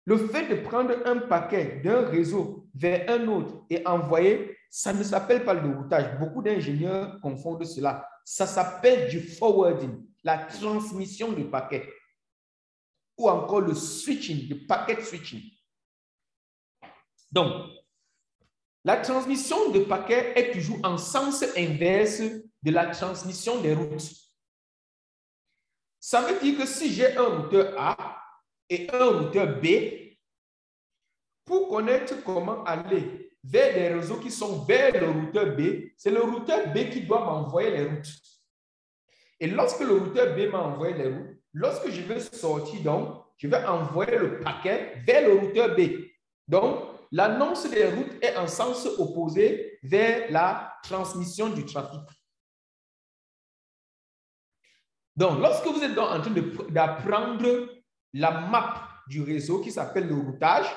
Le fait de prendre un paquet d'un réseau vers un autre et envoyer, ça ne s'appelle pas le routage. Beaucoup d'ingénieurs confondent cela. Ça s'appelle du forwarding, la transmission de paquets. Ou encore le switching, le packet switching. Donc, la transmission de paquets est toujours en sens inverse de la transmission des routes. Ça veut dire que si j'ai un routeur A et un routeur B, pour connaître comment aller vers des réseaux qui sont vers le routeur B, c'est le routeur B qui doit m'envoyer les routes. Et lorsque le routeur B m'a envoyé les routes, lorsque je vais sortir, donc, je vais envoyer le paquet vers le routeur B. Donc, l'annonce des routes est en sens opposé vers la transmission du trafic. Donc, lorsque vous êtes en train d'apprendre la map du réseau qui s'appelle le routage,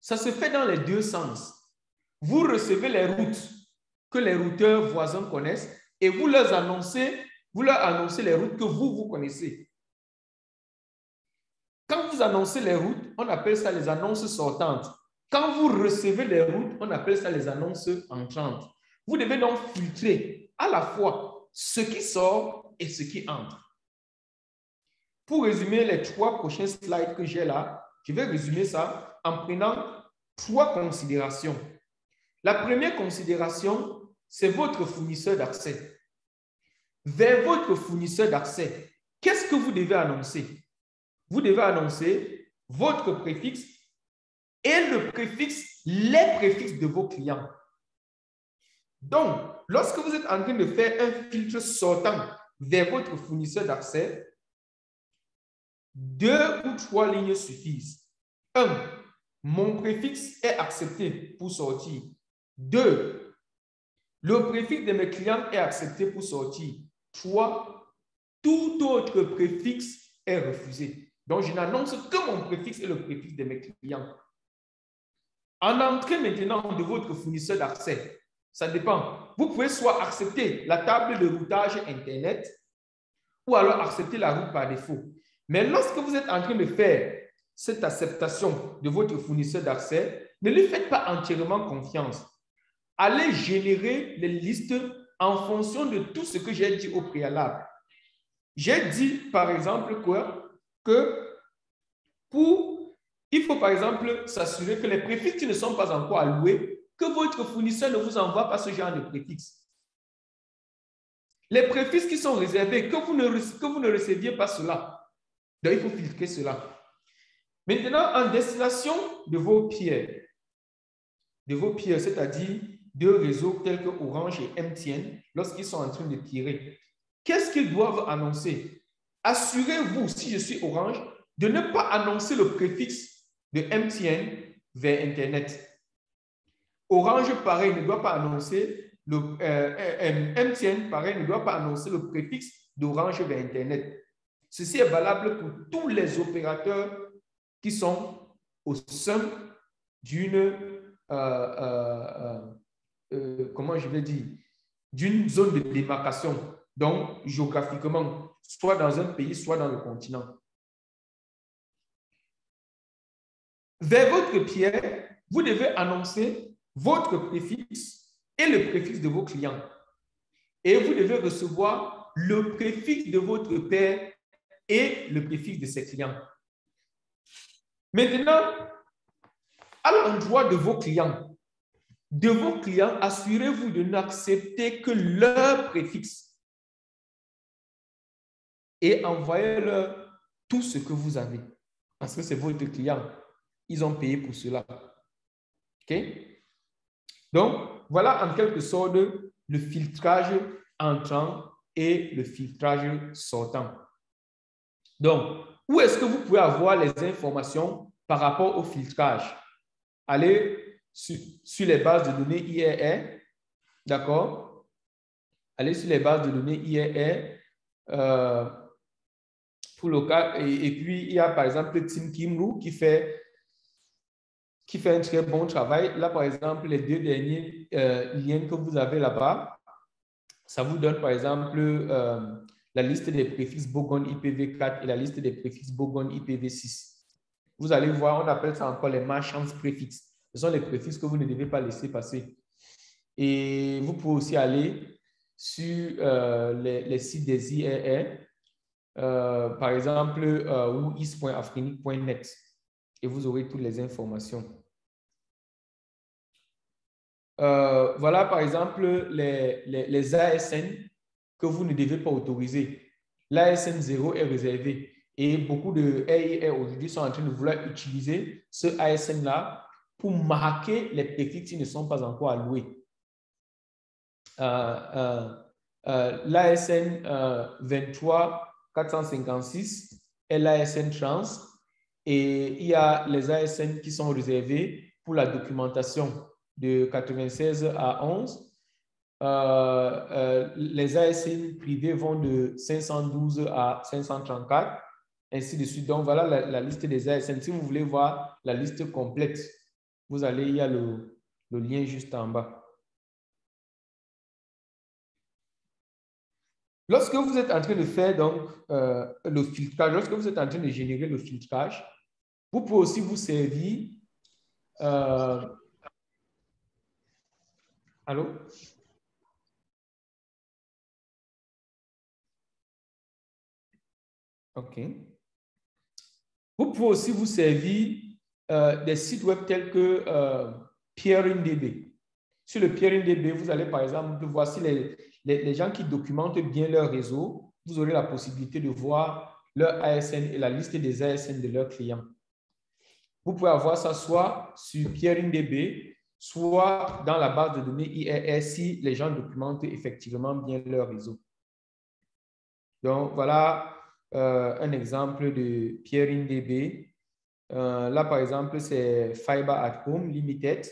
ça se fait dans les deux sens. Vous recevez les routes que les routeurs voisins connaissent et vous leur annoncez les routes que vous connaissez. Quand vous annoncez les routes, on appelle ça les annonces sortantes. Quand vous recevez les routes, on appelle ça les annonces entrantes. Vous devez donc filtrer à la fois ce qui sort et ce qui entre. Pour résumer les 3 prochains slides que j'ai là, je vais résumer ça en prenant 3 considérations. La première considération, c'est votre fournisseur d'accès. Vers votre fournisseur d'accès, qu'est-ce que vous devez annoncer? Vous devez annoncer votre préfixe et les préfixes de vos clients. Donc, lorsque vous êtes en train de faire un filtre sortant vers votre fournisseur d'accès, 2 ou 3 lignes suffisent. 1. Mon préfixe est accepté pour sortir. 2. Le préfixe de mes clients est accepté pour sortir. 3. Tout autre préfixe est refusé. Donc, je n'annonce que mon préfixe et le préfixe de mes clients. En entrée maintenant de votre fournisseur d'accès, ça dépend. Vous pouvez soit accepter la table de routage Internet ou alors accepter la route par défaut. Mais lorsque vous êtes en train de faire cette acceptation de votre fournisseur d'accès, ne lui faites pas entièrement confiance. Allez générer les listes en fonction de tout ce que j'ai dit au préalable. J'ai dit, par exemple, il faut, par exemple, s'assurer que les préfixes qui ne sont pas encore alloués, que votre fournisseur ne vous envoie pas ce genre de préfixes. Les préfixes qui sont réservés, que vous ne receviez pas cela. Donc, il faut filtrer cela. Maintenant, en destination de vos peers, c'est-à-dire de réseaux tels que Orange et MTN, lorsqu'ils sont en train de tirer, qu'est-ce qu'ils doivent annoncer? Assurez-vous, si je suis Orange, de ne pas annoncer le préfixe de MTN vers Internet. Orange, pareil, ne doit pas annoncer MTN, pareil, ne doit pas annoncer le préfixe d'Orange vers Internet. Ceci est valable pour tous les opérateurs qui sont au sein d'une, comment je vais dire, d'une zone de démarcation, donc géographiquement, soit dans un pays, soit dans le continent. Vers votre peer, vous devez annoncer votre préfixe et le préfixe de vos clients. Et vous devez recevoir le préfixe de votre peer et le préfixe de ses clients. Maintenant, à l'endroit de vos clients, assurez-vous de n'accepter que leur préfixe et envoyez-leur tout ce que vous avez. Parce que c'est votre client. Ils ont payé pour cela. OK? Donc, voilà en quelque sorte le filtrage entrant et le filtrage sortant. Donc, où est-ce que vous pouvez avoir les informations par rapport au filtrage? Allez sur les bases de données IRR, d'accord? Allez sur les bases de données IRR pour le cas, et puis il y a par exemple Tim Kim-Loo qui fait un très bon travail. Là, par exemple, les deux derniers liens que vous avez là-bas, ça vous donne par exemple la liste des préfixes Bourgogne IPv4 et la liste des préfixes Bourgogne IPv6. Vous allez voir, on appelle ça encore les marchands préfixes. Ce sont les préfixes que vous ne devez pas laisser passer. Et vous pouvez aussi aller sur les sites des IRR, par exemple, ou is.afrinic.net, et vous aurez toutes les informations. Voilà, par exemple, les ASN que vous ne devez pas autoriser. L'ASN 0 est réservé et beaucoup de RIR aujourd'hui sont en train de vouloir utiliser ce ASN-là pour marquer les préfixes qui ne sont pas encore alloués. L'ASN 23 456 est l'ASN trans et il y a les ASN qui sont réservés pour la documentation de 96 à 11. Les ASN privés vont de 512 à 534, ainsi de suite. Donc, voilà la liste des ASN. Si vous voulez voir la liste complète, vous allez, il y a le lien juste en bas. Lorsque vous êtes en train de faire donc, le filtrage, lorsque vous êtes en train de générer le filtrage, vous pouvez aussi vous servir. Allô? OK. Vous pouvez aussi vous servir des sites web tels que PeerInDB. Sur le PeerInDB, vous allez par exemple voir si les gens qui documentent bien leur réseau, vous aurez la possibilité de voir leur ASN et la liste des ASN de leurs clients. Vous pouvez avoir ça soit sur PeerInDB, soit dans la base de données IRR si les gens documentent effectivement bien leur réseau. Donc, voilà un exemple de PeerInDB. Là, par exemple, c'est Fiber at Home Limited.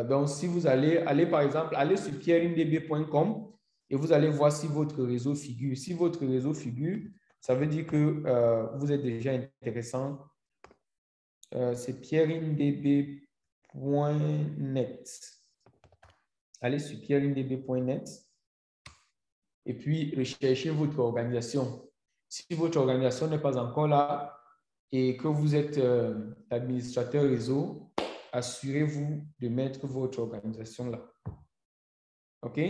Donc, si vous allez par exemple, allez sur peerindb.com et vous allez voir si votre réseau figure. Si votre réseau figure, ça veut dire que vous êtes déjà intéressant. C'est peerindb.net. Allez sur peerindb.net et puis recherchez votre organisation. Si votre organisation n'est pas encore là et que vous êtes administrateur réseau, assurez-vous de mettre votre organisation là. OK?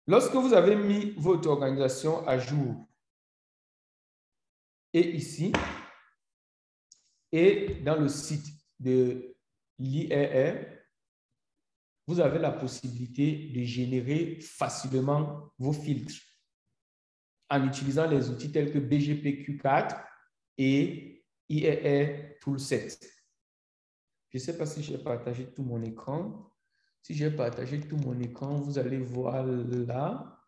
Lorsque vous avez mis votre organisation à jour, et ici, et dans le site de l'IRR, vous avez la possibilité de générer facilement vos filtres en utilisant les outils tels que BGPQ4 et IRR Toolset. Je ne sais pas si j'ai partagé tout mon écran. Si j'ai partagé tout mon écran, vous allez voir là.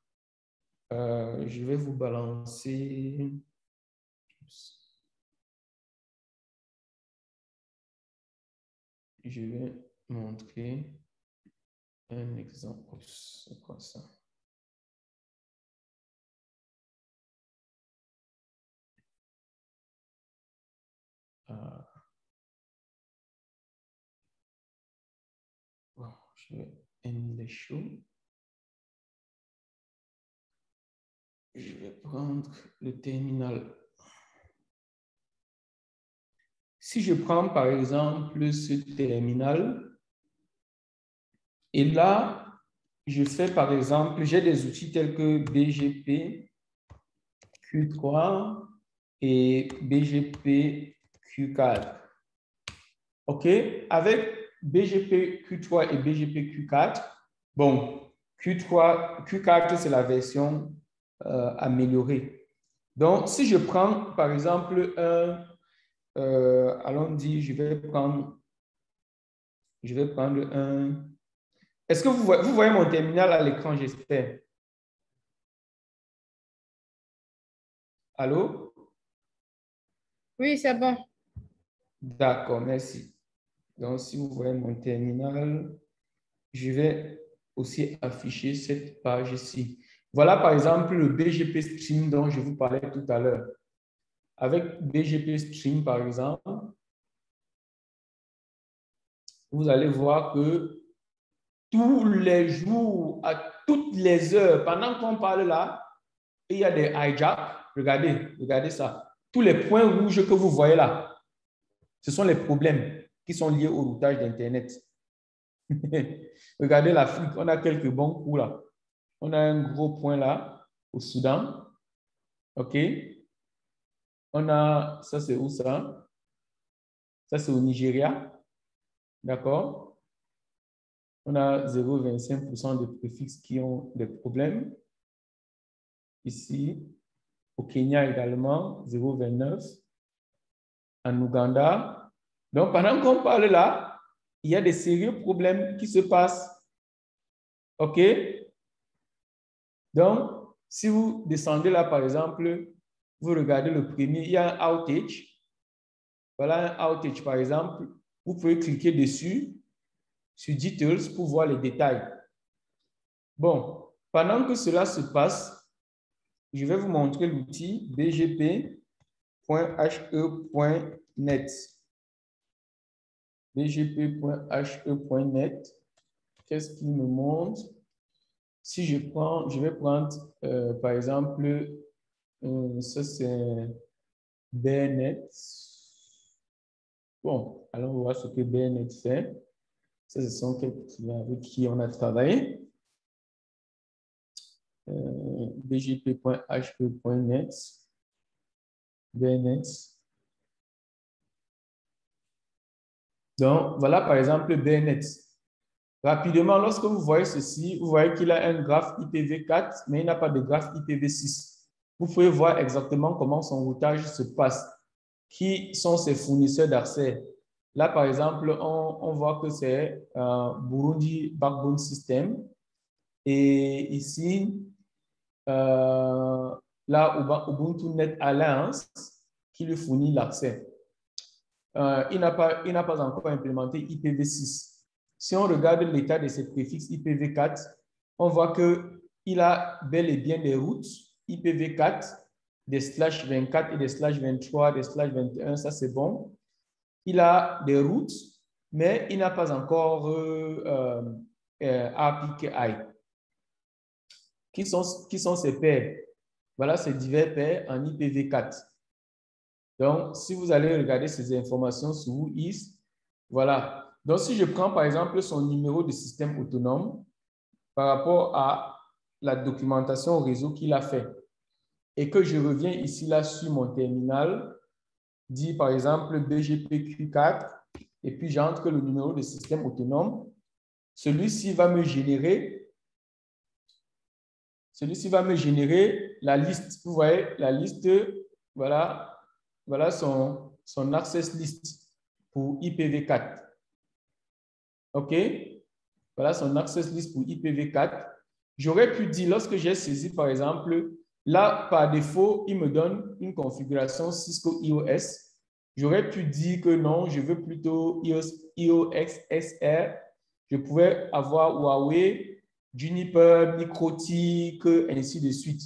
Je vais vous balancer. Je vais montrer un exemple. C'est quoi ça? Bon, je vais end les show. Je vais prendre le terminal. Si je prends par exemple ce terminal, et là, je fais par exemple, j'ai des outils tels que BGP, Q3 et BGP Q4. OK? Avec BGP Q3 et BGP Q4, bon, Q4, c'est la version améliorée. Donc, si je prends par exemple allons dire, je vais prendre un. Est-ce que vous voyez mon terminal à l'écran, j'espère? Allô? Oui, c'est bon. D'accord, merci. Donc, si vous voyez mon terminal, je vais aussi afficher cette page ici. Voilà, par exemple, le BGP Stream dont je vous parlais tout à l'heure. Avec BGP Stream, par exemple, vous allez voir que tous les jours, à toutes les heures, pendant qu'on parle là, il y a des hijacks. Regardez ça. Tous les points rouges que vous voyez là, ce sont les problèmes qui sont liés au routage d'Internet. Regardez l'Afrique, on a quelques bons coups là. On a un gros point là, au Soudan. OK? On a, ça c'est où ça? Ça c'est au Nigeria. D'accord? On a 0,25% de préfixes qui ont des problèmes. Ici, au Kenya également, 0,29. En Ouganda. Donc, pendant qu'on parle là, il y a des sérieux problèmes qui se passent. OK? Donc, si vous descendez là, par exemple, vous regardez le premier, il y a un outage. Voilà un outage, par exemple. Vous pouvez cliquer dessus, sur Details, pour voir les détails. Bon, pendant que cela se passe, je vais vous montrer l'outil bgp.he.net. bgp.he.net. Qu'est-ce qu'il me montre? Si je vais prendre, par exemple, ça c'est BNet. Bon, allons voir ce que BNet fait. Ça, ce sont quelques clients avec qui on a travaillé. bgp.he.net. BNet. Donc, voilà par exemple BNet. Rapidement, lorsque vous voyez ceci, vous voyez qu'il a un graphe IPv4, mais il n'a pas de graphe IPv6. Vous pouvez voir exactement comment son routage se passe. Qui sont ses fournisseurs d'accès? Là, par exemple, on voit que c'est Burundi Backbone System. Et ici, là, Ubuntu Net Alliance qui lui fournit l'accès. Il n'a pas encore implémenté IPv6. Si on regarde l'état de ces préfixes IPv4, on voit qu'il a bel et bien des routes IPv4, des /24 et des /23, des /21, ça c'est bon. Il a des routes, mais il n'a pas encore API. Qui sont ces paires? Voilà ces divers paires en IPv4. Donc, si vous allez regarder ces informations sur WhoIS, voilà. Donc, si je prends par exemple son numéro de système autonome par rapport à la documentation réseau qu'il a fait et que je reviens ici là sur mon terminal, dit par exemple BGPQ4 et puis j'entre le numéro de système autonome, celui-ci va me générer la liste. Vous voyez, la liste, voilà, voilà son access list pour IPv4. OK? Voilà son access list pour IPv4. J'aurais pu dire, lorsque j'ai saisi, par exemple, là, par défaut, il me donne une configuration Cisco IOS. J'aurais pu dire que non, je veux plutôt IOX SR. Je pouvais avoir Huawei, Juniper, Microtik, ainsi de suite.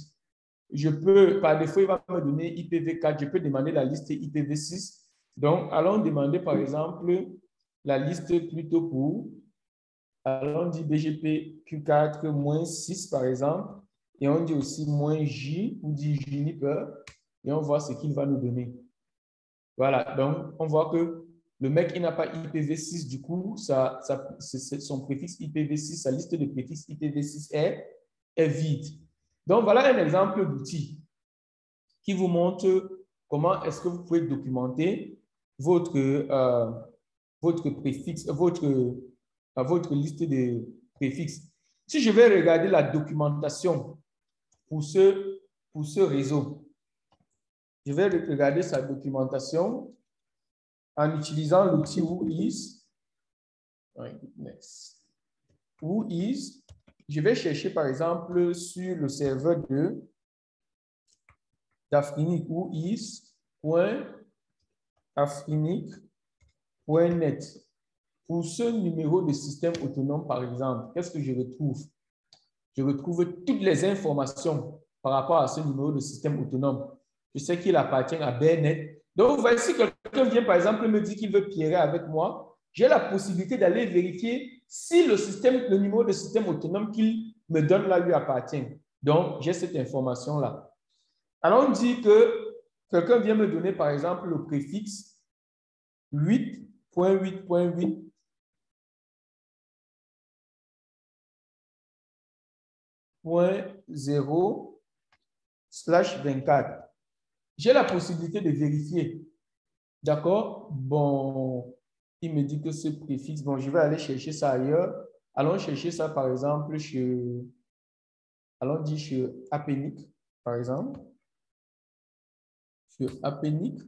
Je peux, par défaut, il va me donner IPv4. Je peux demander la liste IPv6. Donc, allons demander, par exemple, la liste plutôt pour, allons dire BGP Q4-6, par exemple. Et on dit aussi -J, ou dit Juniper. Et on voit ce qu'il va nous donner. Voilà, donc on voit que le mec, il n'a pas IPv6, du coup, son préfixe IPv6, sa liste de préfixes IPv6 est vide. Donc, voilà un exemple d'outil qui vous montre comment est-ce que vous pouvez documenter votre préfixe, votre liste de préfixes. Si je vais regarder la documentation pour ce réseau, je vais regarder sa documentation en utilisant l'outil Whois. Whois, je vais chercher par exemple sur le serveur d'Afrinic, whois.afrinic.net. Pour ce numéro de système autonome, par exemple, qu'est-ce que je retrouve? Je retrouve toutes les informations par rapport à ce numéro de système autonome. Je sais qu'il appartient à BNet. Donc, vous voyez, si quelqu'un vient, par exemple, me dire qu'il veut pierrer avec moi, j'ai la possibilité d'aller vérifier si le numéro de système autonome qu'il me donne là lui appartient. Donc, j'ai cette information-là. Alors, on dit que quelqu'un vient me donner, par exemple, le préfixe 8.8.8 .0/24. J'ai la possibilité de vérifier. D'accord? Bon, il me dit que ce préfixe, bon, je vais aller chercher ça ailleurs. Allons chercher ça, par exemple, allons dire chez Appenic, par exemple. Sur Appenic.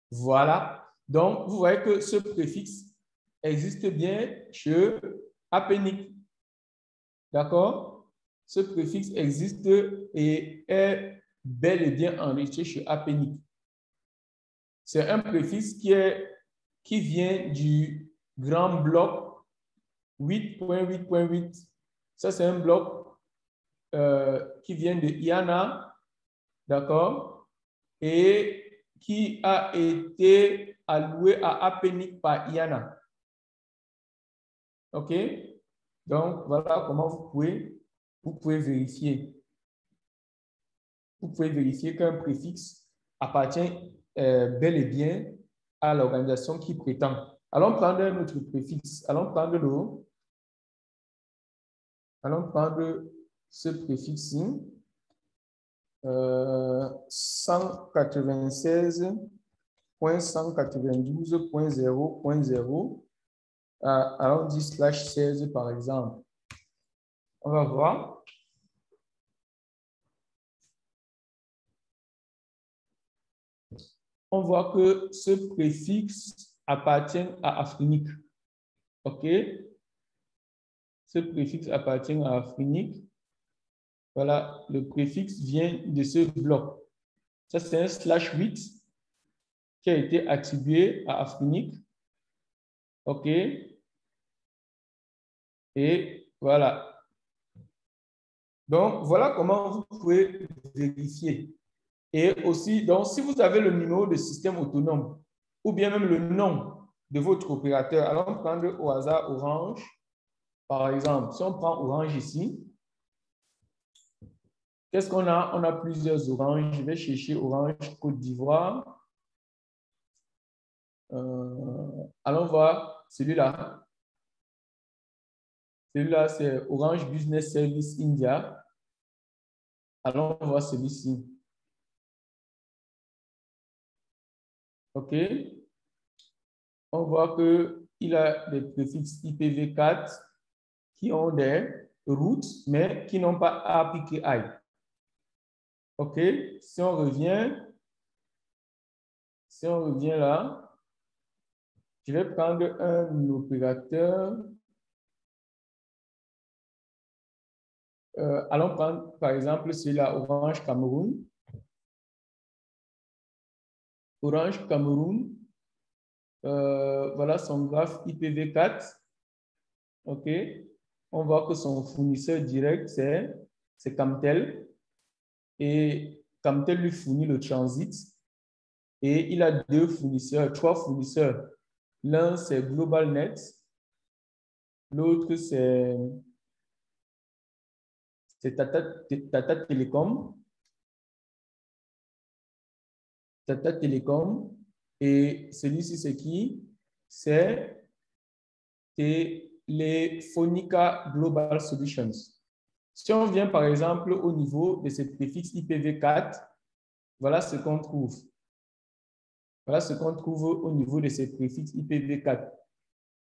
Voilà. Donc, vous voyez que ce préfixe existe bien chez Appenic. D'accord? Ce préfixe existe et est bel et bien enregistré chez Appenic. C'est un préfixe qui vient du grand bloc 8.8.8. Ça, c'est un bloc qui vient de IANA, d'accord? Et qui a été alloué à Appenic par IANA. OK? Donc, voilà comment vous pouvez vérifier. Vous pouvez vérifier qu'un préfixe appartient bel et bien à l'organisation qui prétend. Allons prendre un autre préfixe. Allons prendre ce préfixe-ci. 196.192.0.0. Alors, on dit /16 par exemple. On va voir. On voit que ce préfixe appartient à Afrinic. OK? Ce préfixe appartient à Afrinic. Voilà, le préfixe vient de ce bloc. Ça, c'est un /8 qui a été attribué à Afrinic. OK? Et voilà. Donc, voilà comment vous pouvez vérifier. Et aussi, donc, si vous avez le numéro de système autonome ou bien même le nom de votre opérateur, allons prendre au hasard Orange. Par exemple, si on prend Orange ici, qu'est-ce qu'on a? On a plusieurs Orange. Je vais chercher Orange Côte d'Ivoire. Allons voir celui-là. Celui-là, c'est Orange Business Service India. Allons voir celui-ci. OK. On voit qu'il a des préfixes IPv4 qui ont des route, mais qui n'ont pas API. OK? Si on revient là, je vais prendre un opérateur. Allons prendre, par exemple, celui-là, Orange Cameroun. Orange Cameroun, voilà son graphe IPv4. OK? On voit que son fournisseur direct, c'est Camtel. Et Camtel lui fournit le transit. Et il a trois fournisseurs. L'un, c'est GlobalNet. L'autre, c'est Tata Telecom. Tata Telecom. Et celui-ci, c'est qui? C'est Telefonica Global Solutions. Si on vient, par exemple, au niveau de ce préfixe IPv4, voilà ce qu'on trouve. Voilà ce qu'on trouve au niveau de ces préfixes IPv4.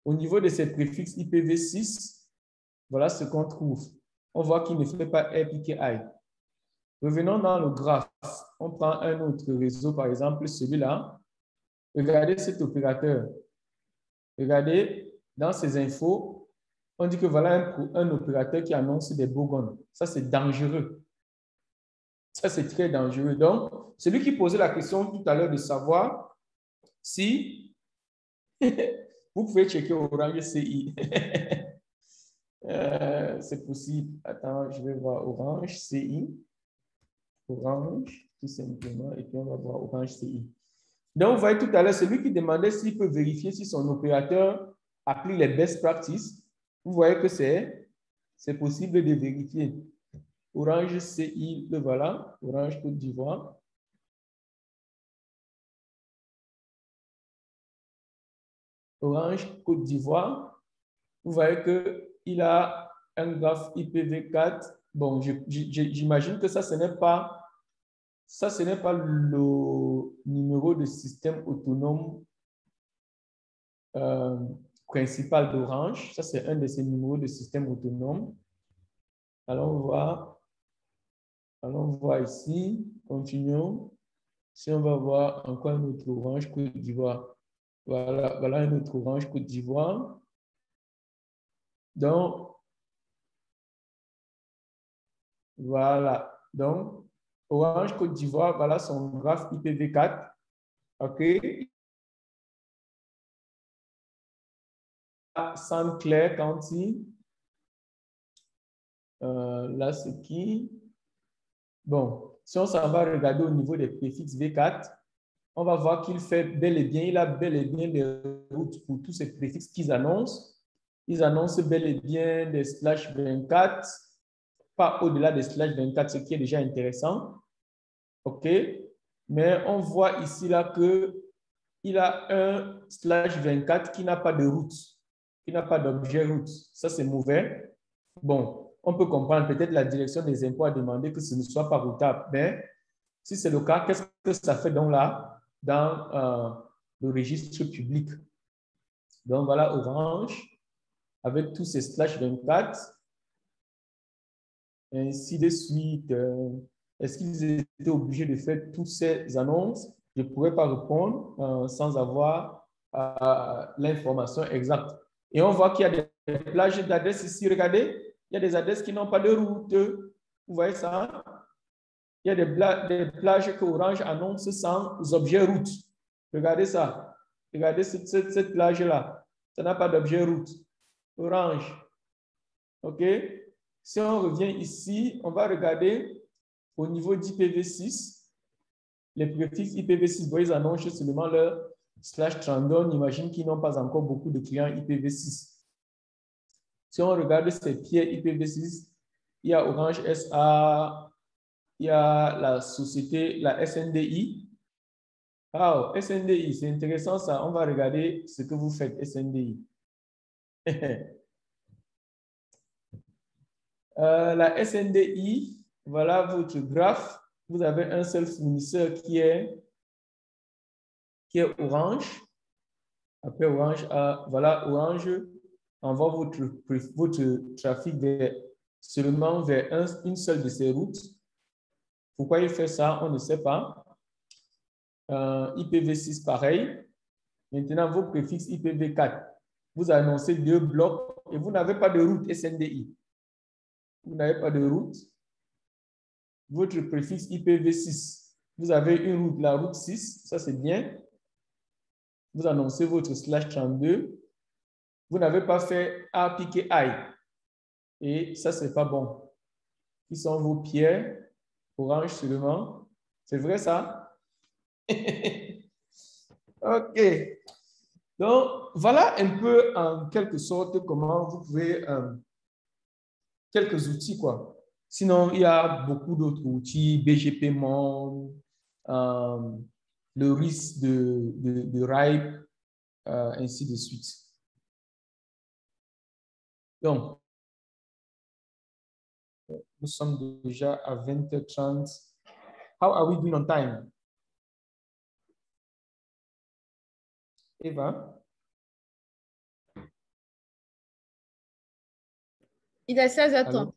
Au niveau de ces préfixes IPv6, voilà ce qu'on trouve. On voit qu'il ne fait pas API. Revenons dans le graphe. On prend un autre réseau, par exemple celui-là. Regardez cet opérateur. Regardez, dans ces infos, on dit que voilà un opérateur qui annonce des bogons. Ça, c'est dangereux. Ça, c'est très dangereux. Donc, celui qui posait la question tout à l'heure de savoir si vous pouvez checker Orange CI. C'est possible. Attends, je vais voir Orange CI. Orange, tout simplement. Et puis, on va voir Orange CI. Donc, vous voyez tout à l'heure, celui qui demandait s'il peut vérifier si son opérateur applique les best practices. Vous voyez que c'est possible de vérifier. Orange CI, le voilà. Orange Côte d'Ivoire. Orange Côte d'Ivoire. Vous voyez qu'il a un graphe IPv4. Bon, j'imagine que ça, ce n'est pas le numéro de système autonome principal d'Orange. Ça, c'est un de ces numéros de système autonome. Allons voir ici. Continuons. Si on va voir encore un autre Orange Côte d'Ivoire. Voilà un autre Orange Côte d'Ivoire. Donc, voilà. Donc, Orange Côte d'Ivoire, voilà son graphe IPv4. OK. Sainte-Claire County. Là, c'est qui? Bon, si on s'en va regarder au niveau des préfixes V4, on va voir qu'il fait bel et bien, il a bel et bien des routes pour tous ces préfixes qu'ils annoncent. Ils annoncent bel et bien des /24, pas au-delà des /24, ce qui est déjà intéressant. OK? Mais on voit ici là qu'il a un /24 qui n'a pas de route, qui n'a pas d'objet route. Ça, c'est mauvais. Bon, on peut comprendre, peut-être la direction des impôts a demandé que ce ne soit pas routable. Mais si c'est le cas, qu'est-ce que ça fait donc là dans le registre public? Donc voilà Orange avec tous ces /24. Ainsi de suite. Est-ce qu'ils étaient obligés de faire toutes ces annonces? Je ne pourrais pas répondre sans avoir l'information exacte. Et on voit qu'il y a des plages d'adresses ici. Regardez, il y a des adresses qui n'ont pas de route. Vous voyez ça? Il y a des plages que Orange annonce sans objet route. Regardez ça. Regardez cette plage-là. Ça n'a pas d'objet route. Orange. OK? Si on revient ici, on va regarder au niveau d'IPv6. Les préfixes IPv6, vous voyez, ils annoncent seulement leur /30. On imagine qu'ils n'ont pas encore beaucoup de clients IPv6. Si on regarde ces pieds IPv6, il y a Orange SA, il y a la société, la SNDI. Ah, SNDI, c'est intéressant ça. On va regarder ce que vous faites, SNDI. La SNDI, voilà votre graphe. Vous avez un seul fournisseur qui est Orange. Après Orange, voilà, Orange envoie votre trafic vers seulement vers une seule de ces routes. Pourquoi il fait ça? On ne sait pas. IPv6, pareil. Maintenant, vos préfixes IPv4. Vous annoncez 2 blocs et vous n'avez pas de route SNDI. Vous n'avez pas de route. Votre préfixe IPv6. Vous avez une route, la route 6. Ça, c'est bien. Vous annoncez votre /32. Vous n'avez pas fait API. Et ça, c'est pas bon. Qui sont vos pierres? Orange seulement. C'est vrai, ça? OK. Donc, voilà un peu, en quelque sorte, comment vous pouvez... quelques outils, quoi. Sinon, il y a beaucoup d'autres outils, BGP Monde, le risque de RIPE, ainsi de suite. Donc, nous sommes déjà à 20h30. How are we doing on time? Eva? Il est 16h30.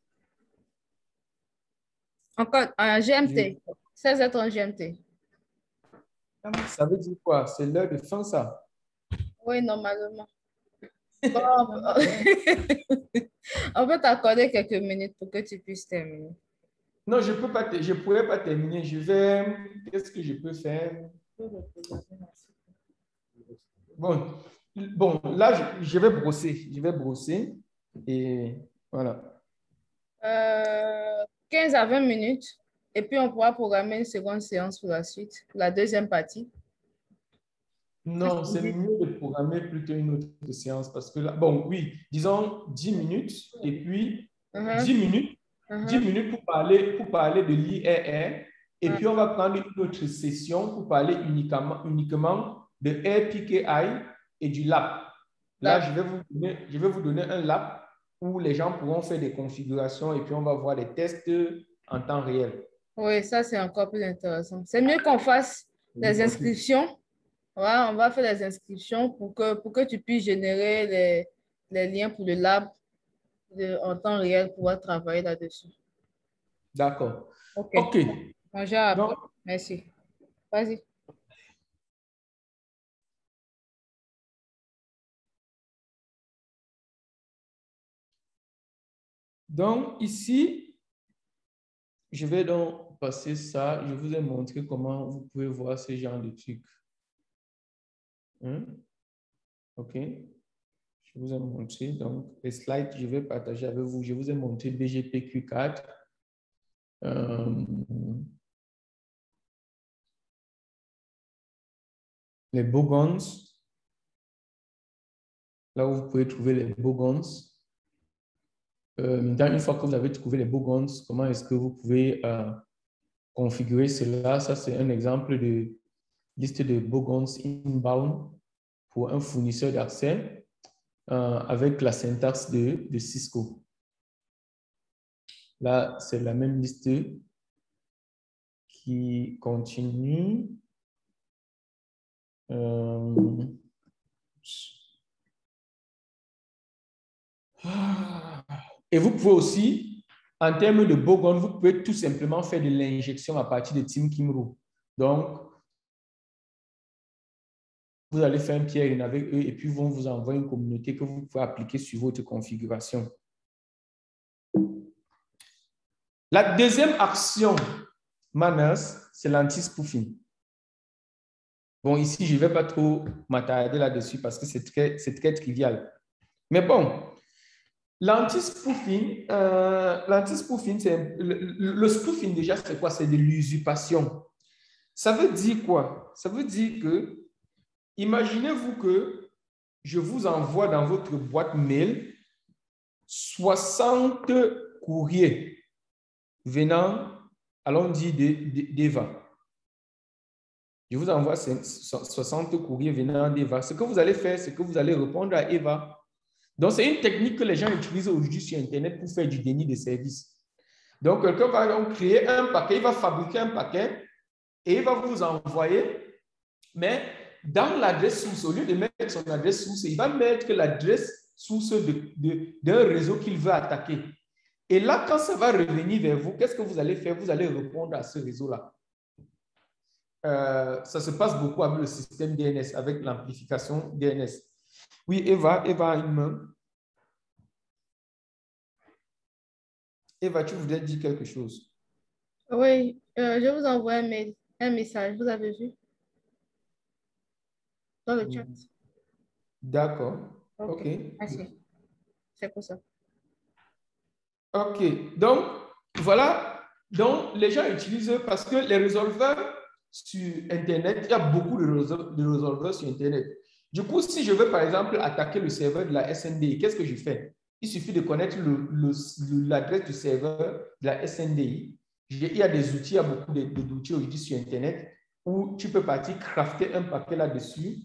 Encore un GMT. 16h30 GMT. Ça veut dire quoi? C'est l'heure de fin, ça? Oui, normalement. Bon, on peut t'accorder quelques minutes pour que tu puisses terminer. Non, je ne pourrais pas terminer. Qu'est-ce que je peux faire? Bon, là, je vais brosser. Je vais brosser. Et voilà. 15 à 20 minutes. Et puis, on pourra programmer une seconde séance pour la suite, pour la deuxième partie. Non, c'est mieux de programmer plutôt une autre séance parce que là, bon, oui, disons 10 minutes et puis 10 minutes pour parler de l'IRR et puis on va prendre une autre session pour parler uniquement de RPKI et du lab. Là, je vais vous donner un lab où les gens pourront faire des configurations et puis on va voir des tests en temps réel. Oui, ça, c'est encore plus intéressant. C'est mieux qu'on fasse des inscriptions. Ouais, on va faire les inscriptions pour que tu puisses générer les liens pour le lab en temps réel pour pouvoir travailler là-dessus. D'accord. OK. Donc, merci. Vas-y. Donc, ici, je vais donc passer ça. Je vous ai montré comment vous pouvez voir ce genre de trucs. OK. Je vous ai montré. Donc, les slides, je vais partager avec vous. Je vous ai montré BGPQ4. Les bogons. Là où vous pouvez trouver les bogons. Maintenant, une fois que vous avez trouvé les bogons, comment est-ce que vous pouvez configurer cela? Ça, c'est un exemple de liste de bogons inbound pour un fournisseur d'accès avec la syntaxe de Cisco. Là, c'est la même liste qui continue. Et vous pouvez aussi, en termes de bogon, vous pouvez tout simplement faire de l'injection à partir de Team Kimru. Donc, vous allez faire un peer-in avec eux et puis ils vont vous envoyer une communauté que vous pouvez appliquer sur votre configuration. La deuxième action, manners, c'est l'anti-spoofing. Bon, ici, je ne vais pas trop m'attarder là-dessus parce que c'est très trivial. Mais bon, l'anti-spoofing, le spoofing déjà, c'est quoi? C'est de l'usurpation. Ça veut dire quoi? Ça veut dire que, imaginez-vous que je vous envoie dans votre boîte mail 60 courriers venant, allons dire, d'Eva. Je vous envoie 60 courriers venant d'Eva. Ce que vous allez faire, c'est que vous allez répondre à Eva. Donc, c'est une technique que les gens utilisent aujourd'hui sur Internet pour faire du déni de service. Donc, quelqu'un va donc créer un paquet, il va fabriquer un paquet et il va vous envoyer, mais dans l'adresse source, au lieu de mettre son adresse source, il va mettre l'adresse source d'un réseau qu'il veut attaquer. Et là, quand ça va revenir vers vous, qu'est-ce que vous allez faire? Vous allez répondre à ce réseau-là. Ça se passe beaucoup avec le système DNS, avec l'amplification DNS. Oui, Eva a une main. Eva, tu voudrais dire quelque chose? Oui, je vous envoie un mail, un message. Vous avez vu dans le chat? D'accord. Ok, OK. merci. C'est pour ça. OK. Donc, voilà. Donc, les gens utilisent parce que les résolveurs sur Internet, il y a beaucoup de résolveurs sur Internet. Du coup, si je veux, par exemple, attaquer le serveur de la SNDI, qu'est-ce que je fais? Il suffit de connaître l'adresse du serveur de la SNDI. Il y a des outils, il y a beaucoup d'outils aujourd'hui sur Internet où tu peux partir crafter un paquet là-dessus.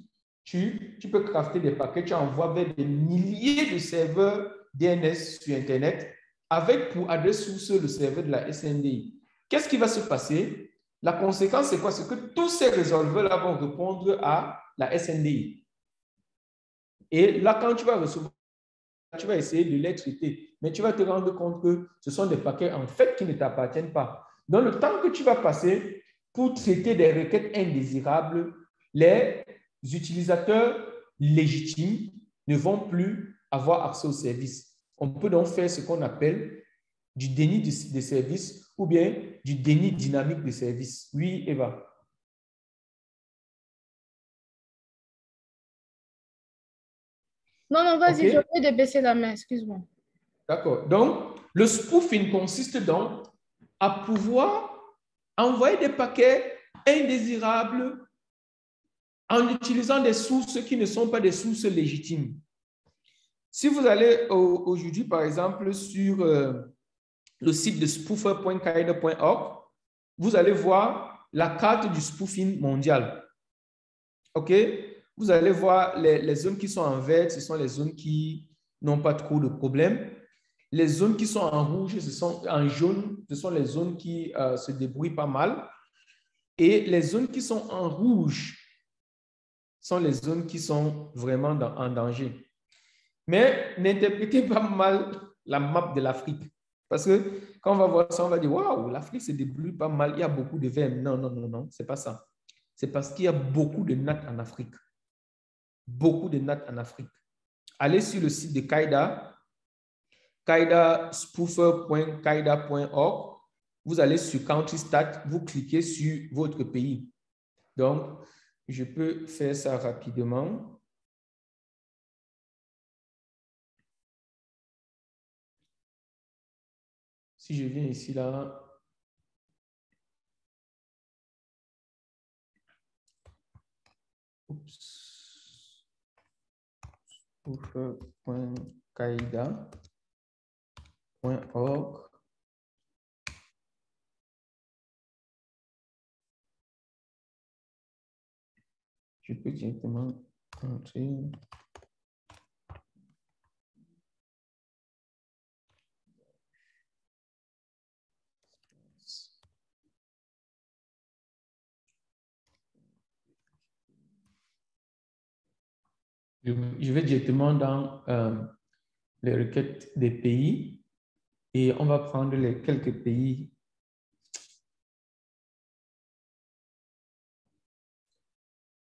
Tu peux crafter des paquets, tu envoies vers des milliers de serveurs DNS sur Internet avec pour adresse source le serveur de la SNDI. Qu'est-ce qui va se passer? La conséquence, c'est quoi? C'est que tous ces résolveurs-là vont répondre à la SNDI. Et là, quand tu vas recevoir, tu vas essayer de les traiter. Mais tu vas te rendre compte que ce sont des paquets en fait qui ne t'appartiennent pas. Dans le temps que tu vas passer pour traiter des requêtes indésirables, les utilisateurs légitimes ne vont plus avoir accès au service. On peut donc faire ce qu'on appelle du déni de service ou bien du déni dynamique de service. Oui, Eva. Non, non, OK? vas-y, je vais de baisser la main, excuse-moi. D'accord. Donc, le spoofing consiste donc à pouvoir envoyer des paquets indésirables en utilisant des sources qui ne sont pas des sources légitimes. Si vous allez aujourd'hui, par exemple, sur le site de spoofer.kaida.org, vous allez voir la carte du spoofing mondial. OK? Vous allez voir les zones qui sont en vert, ce sont les zones qui n'ont pas trop de problèmes. Les zones qui sont en rouge, ce sont en jaune, ce sont les zones qui se débrouillent pas mal. Et les zones qui sont en rouge sont les zones qui sont vraiment en danger. Mais n'interprétez pas mal la map de l'Afrique. Parce que quand on va voir ça, on va dire, waouh, l'Afrique se débrouille pas mal, il y a beaucoup de VM. Non, non, non, non, c'est pas ça. C'est parce qu'il y a beaucoup de nattes en Afrique. Beaucoup de nattes en Afrique. Allez sur le site de Kaida, kaidaspoofer.kaida.org. Vous allez sur Country Stat, vous cliquez sur votre pays. Donc, je peux faire ça rapidement. Si je viens ici, là, spoofer.kaida.org. Je peux directement entrer. Je vais directement dans les requêtes des pays et on va prendre les quelques pays.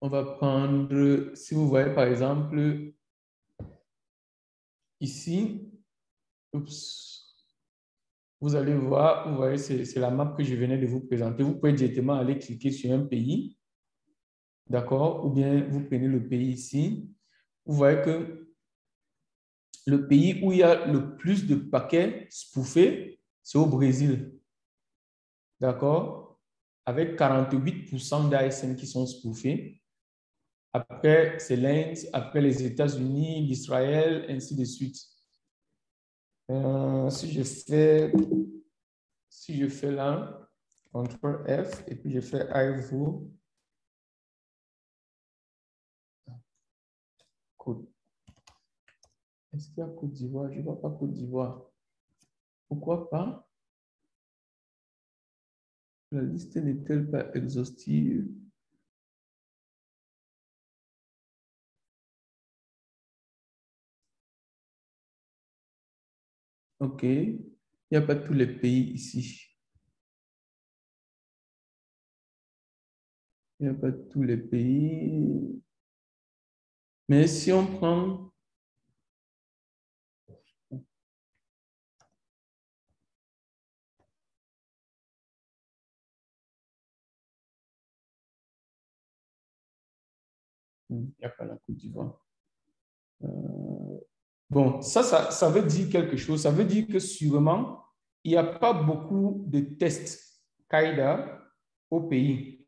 On va prendre, si vous voyez par exemple, ici, vous allez voir, vous voyez, c'est la map que je venais de vous présenter. Vous pouvez directement aller cliquer sur un pays, d'accord? Ou bien vous prenez le pays ici. Vous voyez que le pays où il y a le plus de paquets spoofés, c'est au Brésil, d'accord? Avec 48% d'ASN qui sont spoofés. Après, c'est l'Inde, après les États-Unis, l'Israël, ainsi de suite. Si je fais là, CTRL F, et puis je fais iVoo, est-ce qu'il y a Côte d'Ivoire? Je ne vois pas Côte d'Ivoire. Pourquoi pas? La liste n'est-elle pas exhaustive? OK. Il n'y a pas tous les pays ici. Il n'y a pas tous les pays. Mais si on prend... Il n'y a pas la Côte d'Ivoire. Bon, ça veut dire quelque chose. Ça veut dire que sûrement, il n'y a pas beaucoup de tests Qaïda au pays.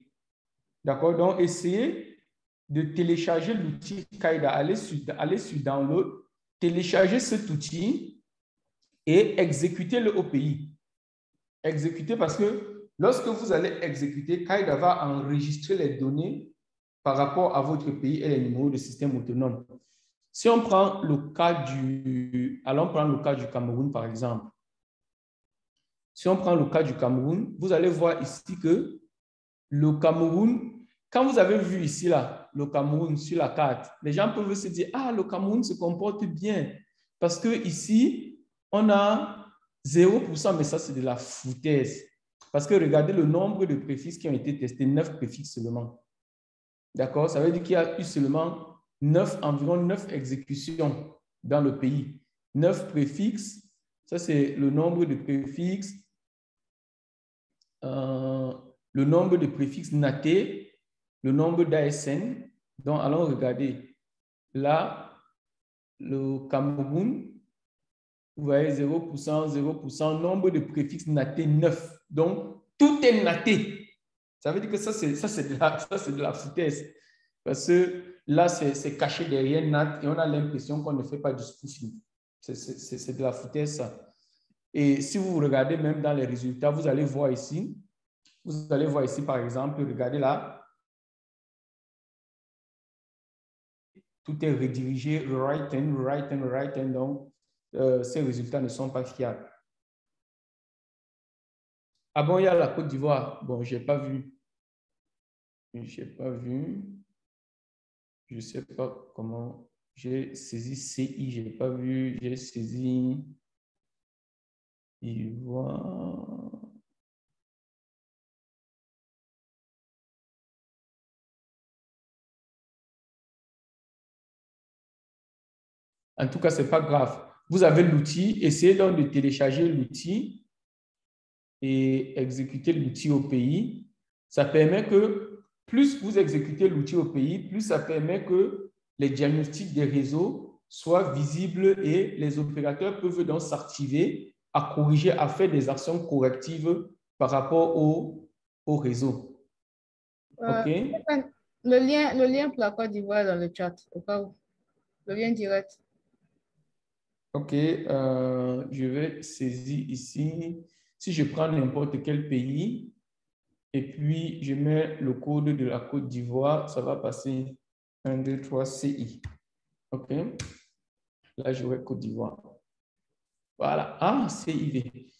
D'accord? Donc, essayez de télécharger l'outil Qaïda. Allez sur Download, téléchargez cet outil et exécutez-le au pays. Exécutez parce que lorsque vous allez exécuter, Qaïda va enregistrer les données par rapport à votre pays et les numéros de système autonome. Si on prend le cas allons prendre le cas du Cameroun, par exemple. Si on prend le cas du Cameroun, vous allez voir ici que le Cameroun, quand vous avez vu ici, là, le Cameroun sur la carte, les gens peuvent se dire, ah, le Cameroun se comporte bien. Parce que ici, on a 0%, mais ça, c'est de la foutaise. Parce que regardez le nombre de préfixes qui ont été testés, 9 préfixes seulement. D'accord? Ça veut dire qu'il y a eu seulement environ 9 exécutions dans le pays. 9 préfixes, ça c'est le nombre de préfixes, le nombre de préfixes natés, le nombre d'ASN. Donc, allons regarder. Là, le Cameroun, vous voyez 0%, 0%, nombre de préfixes natés 9. Donc, tout est naté. Ça veut dire que ça, c'est de la foutaise. Parce que là, c'est caché derrière NAT et on a l'impression qu'on ne fait pas du spoofing. C'est de la foutaise, ça. Et si vous regardez même dans les résultats, vous allez voir ici, par exemple, regardez là, tout est redirigé, right hand, donc ces résultats ne sont pas fiables. Ah bon, il y a la Côte d'Ivoire. Bon, je n'ai pas vu. Je ne sais pas comment. J'ai saisi CI, je n'ai pas vu. J'ai saisi Ivoire. En tout cas, ce n'est pas grave. Vous avez l'outil. Essayez donc de télécharger l'outil et exécuter l'outil au pays. Ça permet que plus vous exécutez l'outil au pays, plus ça permet que les diagnostics des réseaux soient visibles et les opérateurs peuvent donc s'activer à corriger, à faire des actions correctives par rapport au réseau. OK? Le lien pour la Côte d'Ivoire dans le chat, au cas où. Le lien direct. OK, je vais saisir ici. Si je prends n'importe quel pays et puis je mets le code de la Côte d'Ivoire, ça va passer 1, 2, 3, CI. OK, là j'aurai Côte d'Ivoire. Voilà, ah, CIV.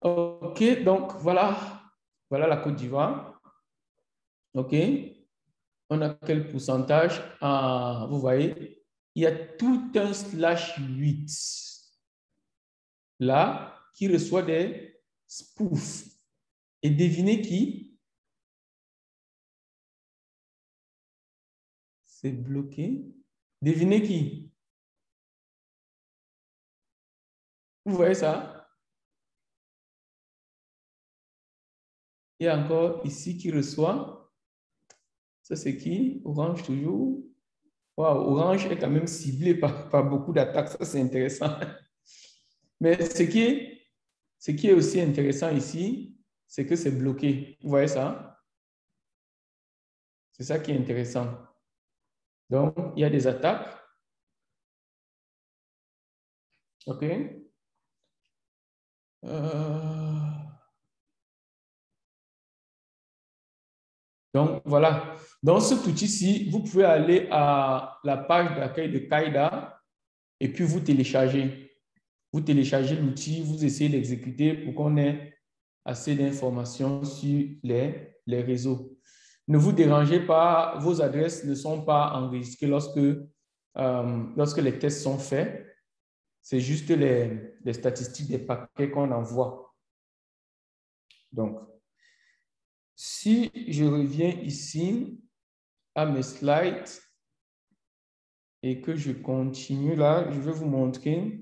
OK, donc voilà la Côte d'Ivoire. OK, on a quel pourcentage? Ah, vous voyez, il y a tout un /8 là qui reçoit des spoofs. Et devinez qui? C'est bloqué. Devinez qui? Vous voyez ça? Il y a encore ici qui reçoit. Ça, c'est qui? Orange toujours. Wow, Orange est quand même ciblé par beaucoup d'attaques. Ça, c'est intéressant. Mais ce qui est aussi intéressant ici, c'est que c'est bloqué. Vous voyez ça? C'est ça qui est intéressant. Donc, il y a des attaques. OK? Donc, voilà. Dans cet outil-ci, vous pouvez aller à la page d'accueil de Qaïda et puis vous téléchargez. Vous téléchargez l'outil, vous essayez d'exécuter pour qu'on ait assez d'informations sur les réseaux. Ne vous dérangez pas, vos adresses ne sont pas enregistrées lorsque les tests sont faits. c'est juste les statistiques des paquets qu'on envoie. Donc, si je reviens ici à mes slides et que je continue là, je vais vous montrer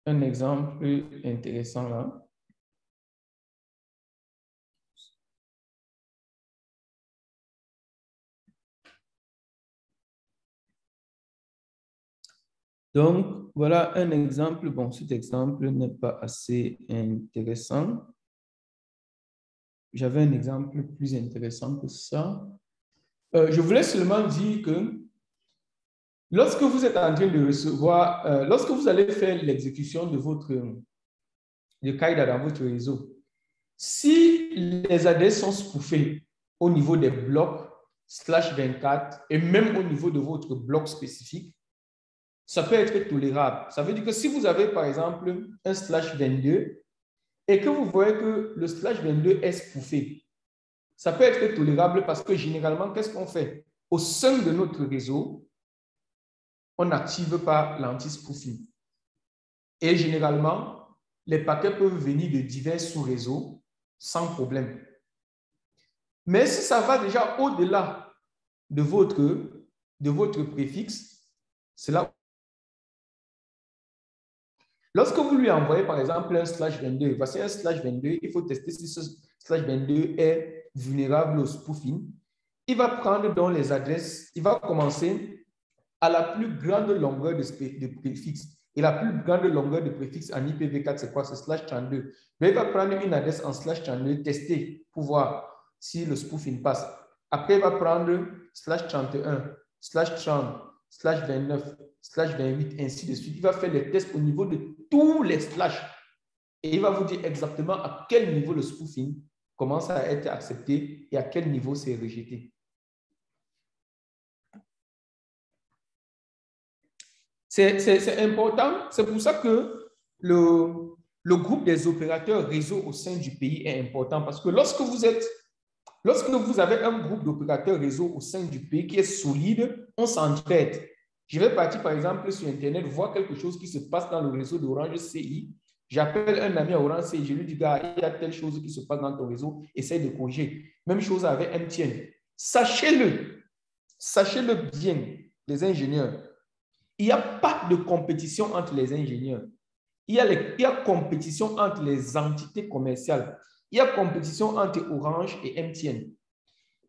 un exemple intéressant là. Donc, voilà un exemple. Bon, cet exemple n'est pas assez intéressant. J'avais un exemple plus intéressant que ça. Je voulais seulement dire que lorsque vous êtes en train de recevoir, lorsque vous allez faire l'exécution de votre Qaïda dans votre réseau, si les adresses sont spoofées au niveau des blocs /24 et même au niveau de votre bloc spécifique, ça peut être tolérable. Ça veut dire que si vous avez par exemple un /22 et que vous voyez que le /22 est spoofé, ça peut être tolérable parce que généralement, qu'est-ce qu'on fait? Au sein de notre réseau, on n'active pas l'anti-spoofing. Et généralement, les paquets peuvent venir de divers sous-réseaux sans problème. Mais si ça va déjà au-delà de votre préfixe, c'est là. Lorsque vous lui envoyez par exemple un /22, voici un /22, il faut tester si ce /22 est vulnérable au spoofing. Il va prendre dans les adresses, il va commencer à la plus grande longueur de préfixe. Et la plus grande longueur de préfixe en IPv4, c'est quoi? C'est /32. Mais il va prendre une adresse en /32, tester pour voir si le spoofing passe. Après, il va prendre /31, /30, /29, /28, ainsi de suite. Il va faire les tests au niveau de tous les slash. Et il va vous dire exactement à quel niveau le spoofing commence à être accepté et à quel niveau c'est rejeté. C'est important. C'est pour ça que le groupe des opérateurs réseau au sein du pays est important. Parce que lorsque vous avez un groupe d'opérateurs réseau au sein du pays qui est solide, on s'entraide. Je vais partir, par exemple, sur Internet, voir quelque chose qui se passe dans le réseau d'Orange CI. J'appelle un ami à Orange CI, je lui dis, gars, il y a telle chose qui se passe dans ton réseau, essaye de corriger. Même chose avec MTN. Sachez-le bien, les ingénieurs. Il n'y a pas de compétition entre les ingénieurs. Il y a compétition entre les entités commerciales. Il y a compétition entre Orange et MTN.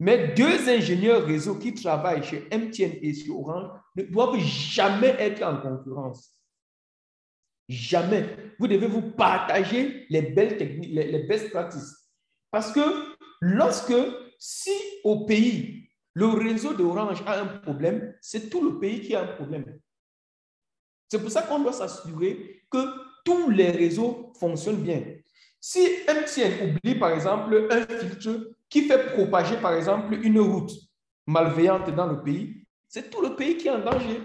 Mais deux ingénieurs réseau qui travaillent chez MTN et chez Orange ne doivent jamais être en concurrence. Jamais. Vous devez vous partager les belles techniques, les best practices. Parce que si au pays, le réseau d'Orange a un problème, c'est tout le pays qui a un problème. C'est pour ça qu'on doit s'assurer que tous les réseaux fonctionnent bien. Si MTN oublie, par exemple, un filtre qui fait propager, par exemple, une route malveillante dans le pays, c'est tout le pays qui est en danger.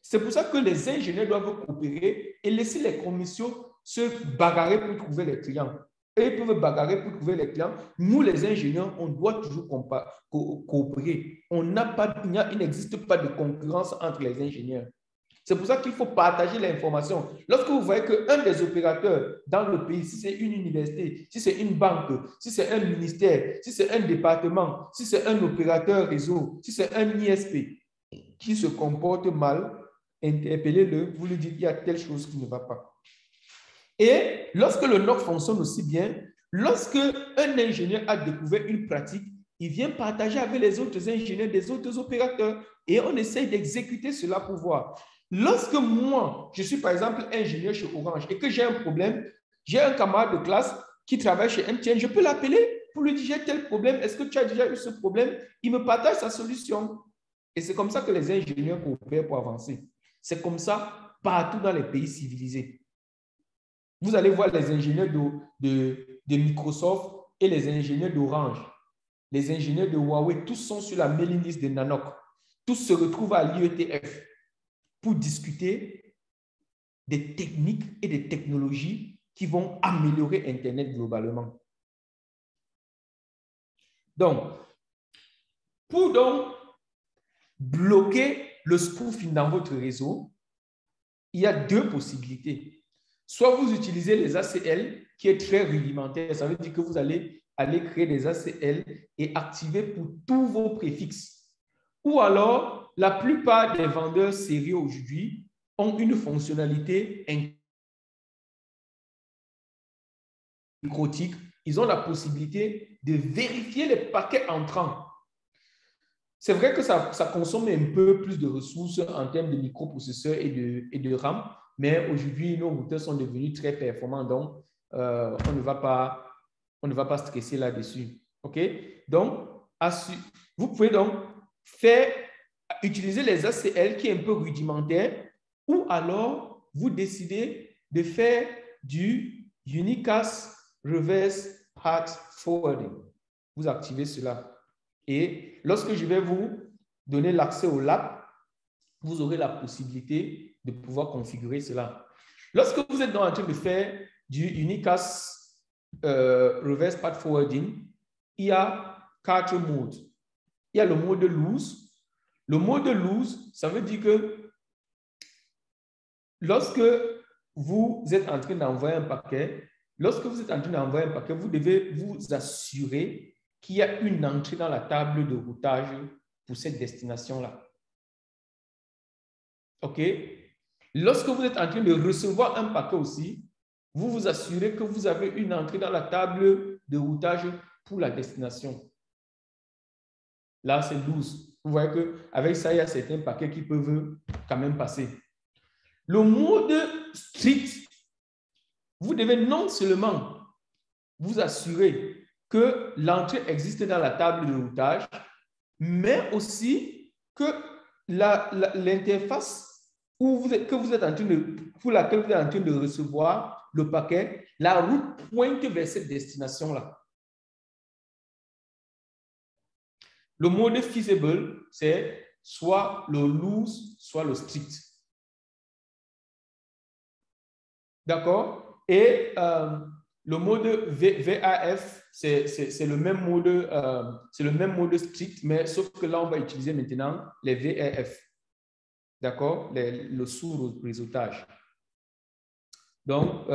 C'est pour ça que les ingénieurs doivent coopérer et laisser les commissions se bagarrer pour trouver les clients. Et ils peuvent bagarrer pour trouver les clients. Nous, les ingénieurs, on doit toujours coopérer. Il n'existe pas de concurrence entre les ingénieurs. C'est pour ça qu'il faut partager l'information. Lorsque vous voyez qu'un des opérateurs dans le pays, si c'est une université, si c'est une banque, si c'est un ministère, si c'est un département, si c'est un opérateur réseau, si c'est un ISP qui se comporte mal, interpellez-le, vous lui dites qu'il y a telle chose qui ne va pas. Et lorsque le NOC fonctionne aussi bien, lorsque un ingénieur a découvert une pratique, il vient partager avec les autres ingénieurs des autres opérateurs et on essaye d'exécuter cela pour voir. Lorsque moi, je suis par exemple ingénieur chez Orange et que j'ai un problème, j'ai un camarade de classe qui travaille chez MTN, je peux l'appeler pour lui dire j'ai tel problème, est-ce que tu as déjà eu ce problème? Il me partage sa solution. Et c'est comme ça que les ingénieurs coopèrent pour avancer. C'est comme ça partout dans les pays civilisés. Vous allez voir les ingénieurs de Microsoft et les ingénieurs d'Orange, les ingénieurs de Huawei, tous sont sur la mailing list de Nanoc. Tous se retrouvent à l'IETF pour discuter des techniques et des technologies qui vont améliorer Internet globalement. Donc, pour donc bloquer le spoofing dans votre réseau, il y a deux possibilités. Soit vous utilisez les ACL, qui est très rudimentaire. Ça veut dire que vous allez créer des ACL et activer pour tous vos préfixes. Ou alors, la plupart des vendeurs sérieux aujourd'hui ont une fonctionnalité microtique. Ils ont la possibilité de vérifier les paquets entrants. C'est vrai que ça consomme un peu plus de ressources en termes de microprocesseurs et de RAM, mais aujourd'hui, nos routeurs sont devenus très performants, donc on ne va pas stresser là-dessus. OK? Donc, vous pouvez donc utiliser les ACL qui est un peu rudimentaire, ou alors vous décidez de faire du Unicast Reverse Path Forwarding. Vous activez cela. Et lorsque je vais vous donner l'accès au lab, vous aurez la possibilité de pouvoir configurer cela. Lorsque vous êtes en train de faire du Unicast Reverse Path Forwarding, il y a 4 modes. Il y a le mode loose. Le mode loose, ça veut dire que lorsque vous êtes en train d'envoyer un paquet, vous devez vous assurer qu'il y a une entrée dans la table de routage pour cette destination-là. OK? Lorsque vous êtes en train de recevoir un paquet aussi, vous vous assurez que vous avez une entrée dans la table de routage pour la destination. Là, c'est loose. Vous voyez qu'avec ça, il y a certains paquets qui peuvent quand même passer. Le mode strict, vous devez non seulement vous assurer que l'entrée existe dans la table de routage, mais aussi que l'interface pour laquelle vous êtes en train de recevoir le paquet, la route pointe vers cette destination-là. Le mode feasible, c'est soit le loose, soit le strict. D'accord? Et le mode VAF, c'est le même mode strict, mais sauf que là, on va utiliser maintenant les VAF. D'accord? Le sous-réseautage. Donc,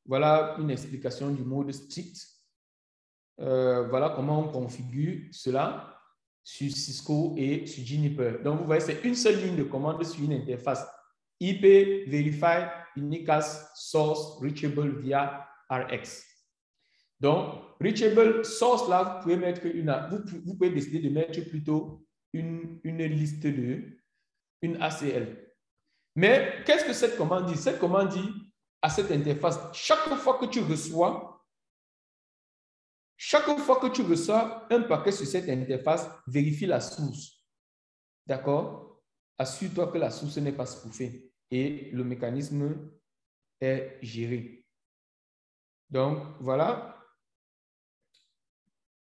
voilà une explication du mode strict. Voilà comment on configure cela sur Cisco et sur Juniper. Donc, vous voyez, c'est une seule ligne de commande sur une interface. IP, Verify, Unicast, Source, Reachable via RX. Donc, Reachable, Source, là, vous pouvez mettre vous pouvez décider de mettre plutôt une liste une ACL. Mais qu'est-ce que cette commande dit? Cette commande dit à cette interface, chaque fois que tu reçois un paquet sur cette interface, vérifie la source. D'accord? Assure-toi que la source n'est pas spoofée et le mécanisme est géré. Donc, voilà.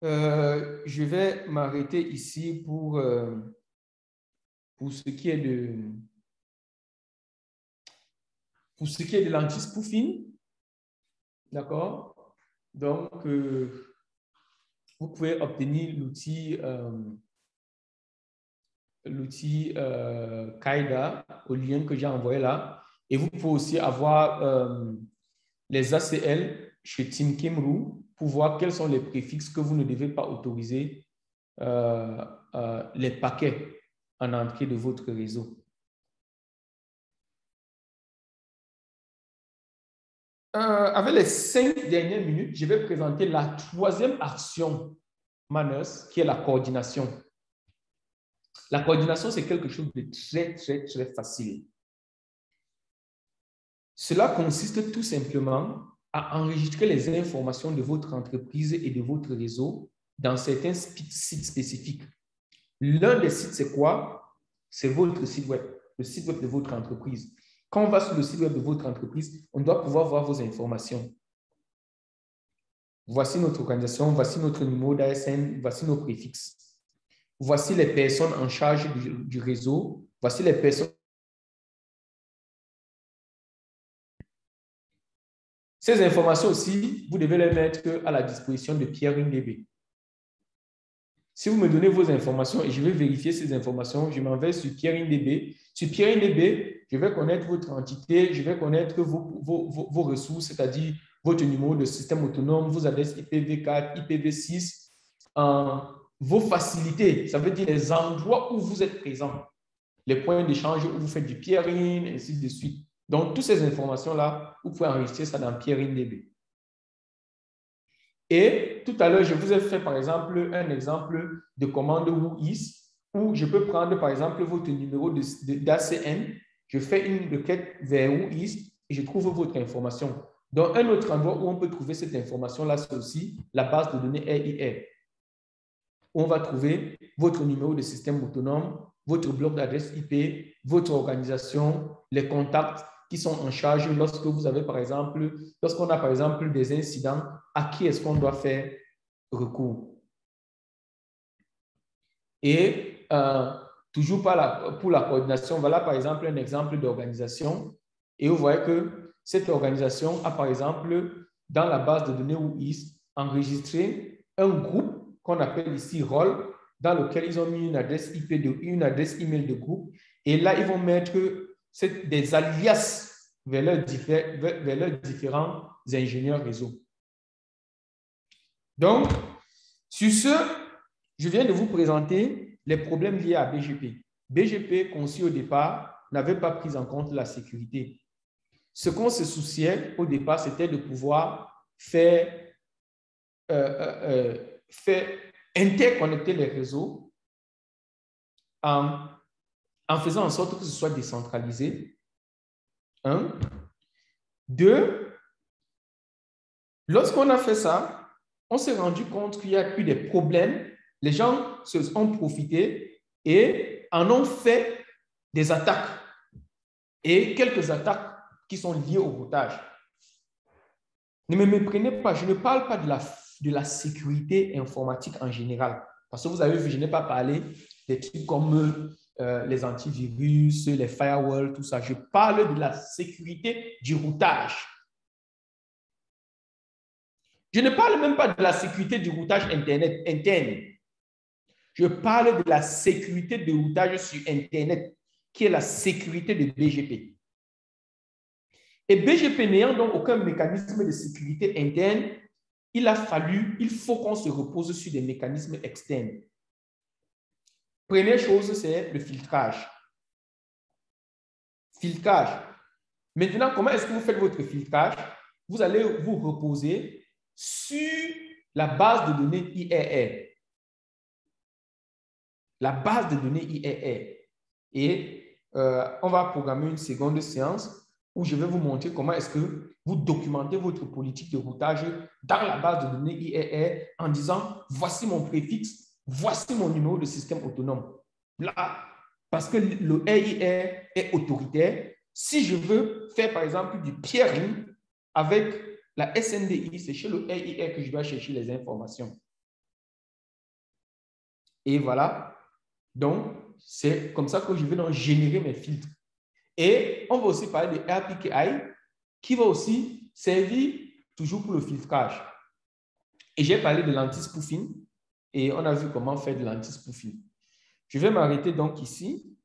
Je vais m'arrêter ici pour ce qui est de l'anti-spoofing. D'accord? Donc, vous pouvez obtenir l'outil Kaida au lien que j'ai envoyé là. Et vous pouvez aussi avoir les ACL chez Team Kimru pour voir quels sont les préfixes que vous ne devez pas autoriser les paquets en entrée de votre réseau. Avec les 5 dernières minutes, je vais présenter la troisième action Manners, qui est la coordination. La coordination, c'est quelque chose de très, très, très facile. Cela consiste tout simplement à enregistrer les informations de votre entreprise et de votre réseau dans certains sites spécifiques. L'un des sites, c'est quoi? C'est votre site web, le site web de votre entreprise. Quand on va sur le site web de votre entreprise, on doit pouvoir voir vos informations. Voici notre organisation, voici notre numéro d'ASN, voici nos préfixes. Voici les personnes en charge du réseau, voici les personnes. Ces informations aussi, vous devez les mettre à la disposition de PeeringDB. Si vous me donnez vos informations et je vais vérifier ces informations, je m'en vais sur PeeringDB. Sur PeeringDB, je vais connaître votre entité, je vais connaître vos ressources, c'est-à-dire votre numéro de système autonome, vos adresses IPv4, IPv6, vos facilités, ça veut dire les endroits où vous êtes présent, les points d'échange où vous faites du peering, ainsi de suite. Donc, toutes ces informations-là, vous pouvez enregistrer ça dans PeeringDB. Et tout à l'heure, je vous ai fait, par exemple, un exemple de commande whois, où je peux prendre, par exemple, votre numéro d'ACN, je fais une requête vers whois et je trouve votre information. Donc, un autre endroit où on peut trouver cette information-là, c'est aussi la base de données RIR, où on va trouver votre numéro de système autonome, votre bloc d'adresse IP, votre organisation, les contacts qui sont en charge lorsque vous avez, par exemple, lorsqu'on a, par exemple, des incidents, à qui est-ce qu'on doit faire recours. Et toujours pour la coordination, voilà, par exemple, un exemple d'organisation. Et vous voyez que cette organisation a, par exemple, dans la base de données whois, enregistré un groupe qu'on appelle ici rôle, dans lequel ils ont mis une adresse IP, une adresse email de groupe. Et là, ils vont mettre des alias vers leurs différents ingénieurs réseau. Donc, sur ce, je viens de vous présenter les problèmes liés à BGP. BGP, conçu au départ, n'avait pas pris en compte la sécurité. Ce qu'on se souciait au départ, c'était de pouvoir faire interconnecter les réseaux en faisant en sorte que ce soit décentralisé. 1. 2. Lorsqu'on a fait ça, on s'est rendu compte qu'il y a eu des problèmes. Les gens se ont profité et en ont fait des attaques. Et quelques attaques qui sont liées au routage. Ne me méprenez pas, je ne parle pas de la sécurité informatique en général. Parce que vous avez vu, je n'ai pas parlé des trucs comme les antivirus, les firewalls, tout ça. Je parle de la sécurité du routage. Je ne parle même pas de la sécurité du routage Internet interne. Je parle de la sécurité du routage sur Internet, qui est la sécurité de BGP. Et BGP n'ayant donc aucun mécanisme de sécurité interne, il faut qu'on se repose sur des mécanismes externes. Première chose, c'est le filtrage. Filtrage. Maintenant, comment est-ce que vous faites votre filtrage? Vous allez vous reposer sur la base de données IRR. La base de données IRR. Et on va programmer une seconde séance où je vais vous montrer comment est-ce que vous documentez votre politique de routage dans la base de données IRR en disant « Voici mon préfixe, voici mon numéro de système autonome. » Là, parce que le RIR est autoritaire, si je veux faire par exemple du peering avec la SNDI, c'est chez le RIR que je dois chercher les informations. Et voilà. Donc, c'est comme ça que je vais donc générer mes filtres. Et on va aussi parler de RPKI qui va aussi servir toujours pour le filtrage. Et j'ai parlé de l'anti-spoofing et on a vu comment faire de l'anti-spoofing. Je vais m'arrêter donc ici.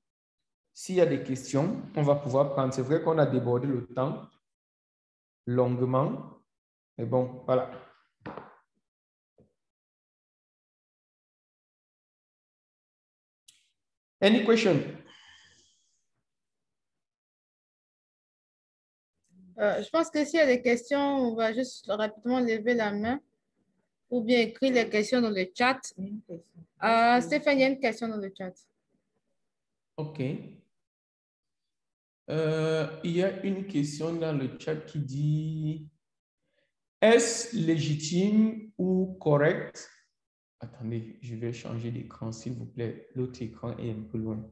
S'il y a des questions, on va pouvoir prendre. C'est vrai qu'on a débordé le temps longuement. Mais bon, voilà. Any question? Je pense que s'il y a des questions, on va juste rapidement lever la main ou bien écrire les questions dans le chat. Stéphane, il y a une question dans le chat. OK. Il y a une question dans le chat qui dit « Est-ce légitime ou correct? » Attendez, je vais changer d'écran, s'il vous plaît. L'autre écran est un peu loin.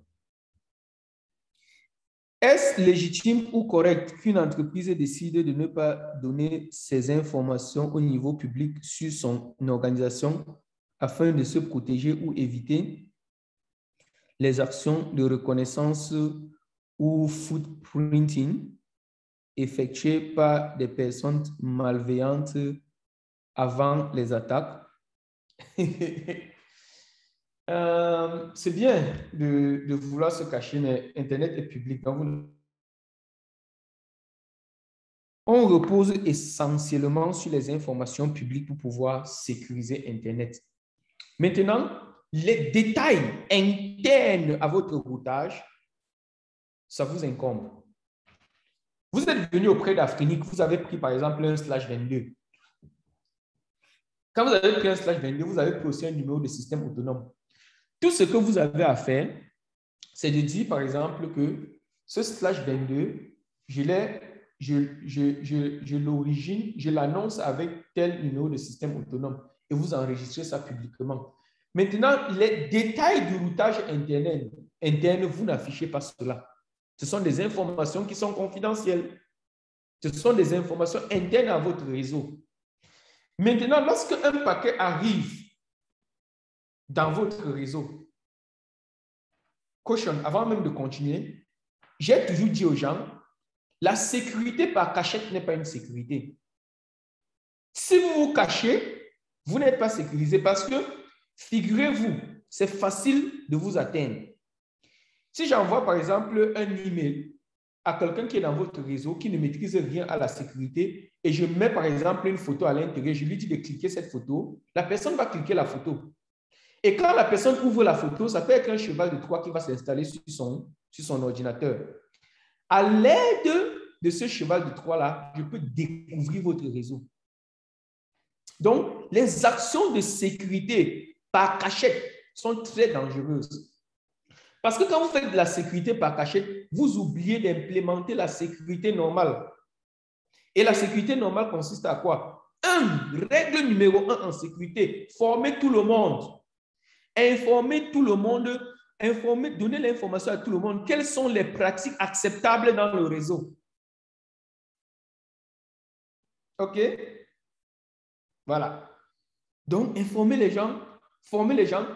Est-ce légitime ou correct qu'une entreprise décide de ne pas donner ses informations au niveau public sur son organisation afin de se protéger ou éviter les actions de reconnaissance ou footprinting effectuées par des personnes malveillantes avant les attaques? C'est bien de vouloir se cacher, mais Internet est public, donc vous On repose essentiellement sur les informations publiques pour pouvoir sécuriser Internet. Maintenant, les détails internes à votre routage, ça vous incombe. Vous êtes venu auprès d'Afrenic, vous avez pris par exemple un /22. Quand vous avez pris un /22, vous avez pris aussi un numéro de système autonome. Tout ce que vous avez à faire, c'est de dire par exemple que ce /22, je l'annonce avec tel numéro de système autonome et vous enregistrez ça publiquement. Maintenant, les détails du routage interne, vous n'affichez pas cela. Ce sont des informations qui sont confidentielles. Ce sont des informations internes à votre réseau. Maintenant, lorsque un paquet arrive dans votre réseau, caution, avant même de continuer, j'ai toujours dit aux gens, la sécurité par cachette n'est pas une sécurité. Si vous vous cachez, vous n'êtes pas sécurisé parce que, figurez-vous, c'est facile de vous atteindre. Si j'envoie par exemple un email à quelqu'un qui est dans votre réseau, qui ne maîtrise rien à la sécurité, et je mets par exemple une photo à l'intérieur, je lui dis de cliquer cette photo, la personne va cliquer la photo. Et quand la personne ouvre la photo, ça peut être un cheval de Troie qui va s'installer sur son ordinateur. À l'aide de ce cheval de Troie-là, je peux découvrir votre réseau. Donc, les actions de sécurité par cachette sont très dangereuses. Parce que quand vous faites de la sécurité par cachette, vous oubliez d'implémenter la sécurité normale. Et la sécurité normale consiste à quoi? Règle numéro 1 en sécurité, former tout le monde. Informer tout le monde, donner l'information à tout le monde. Quelles sont les pratiques acceptables dans le réseau? OK? Voilà. Donc, informer les gens, former les gens,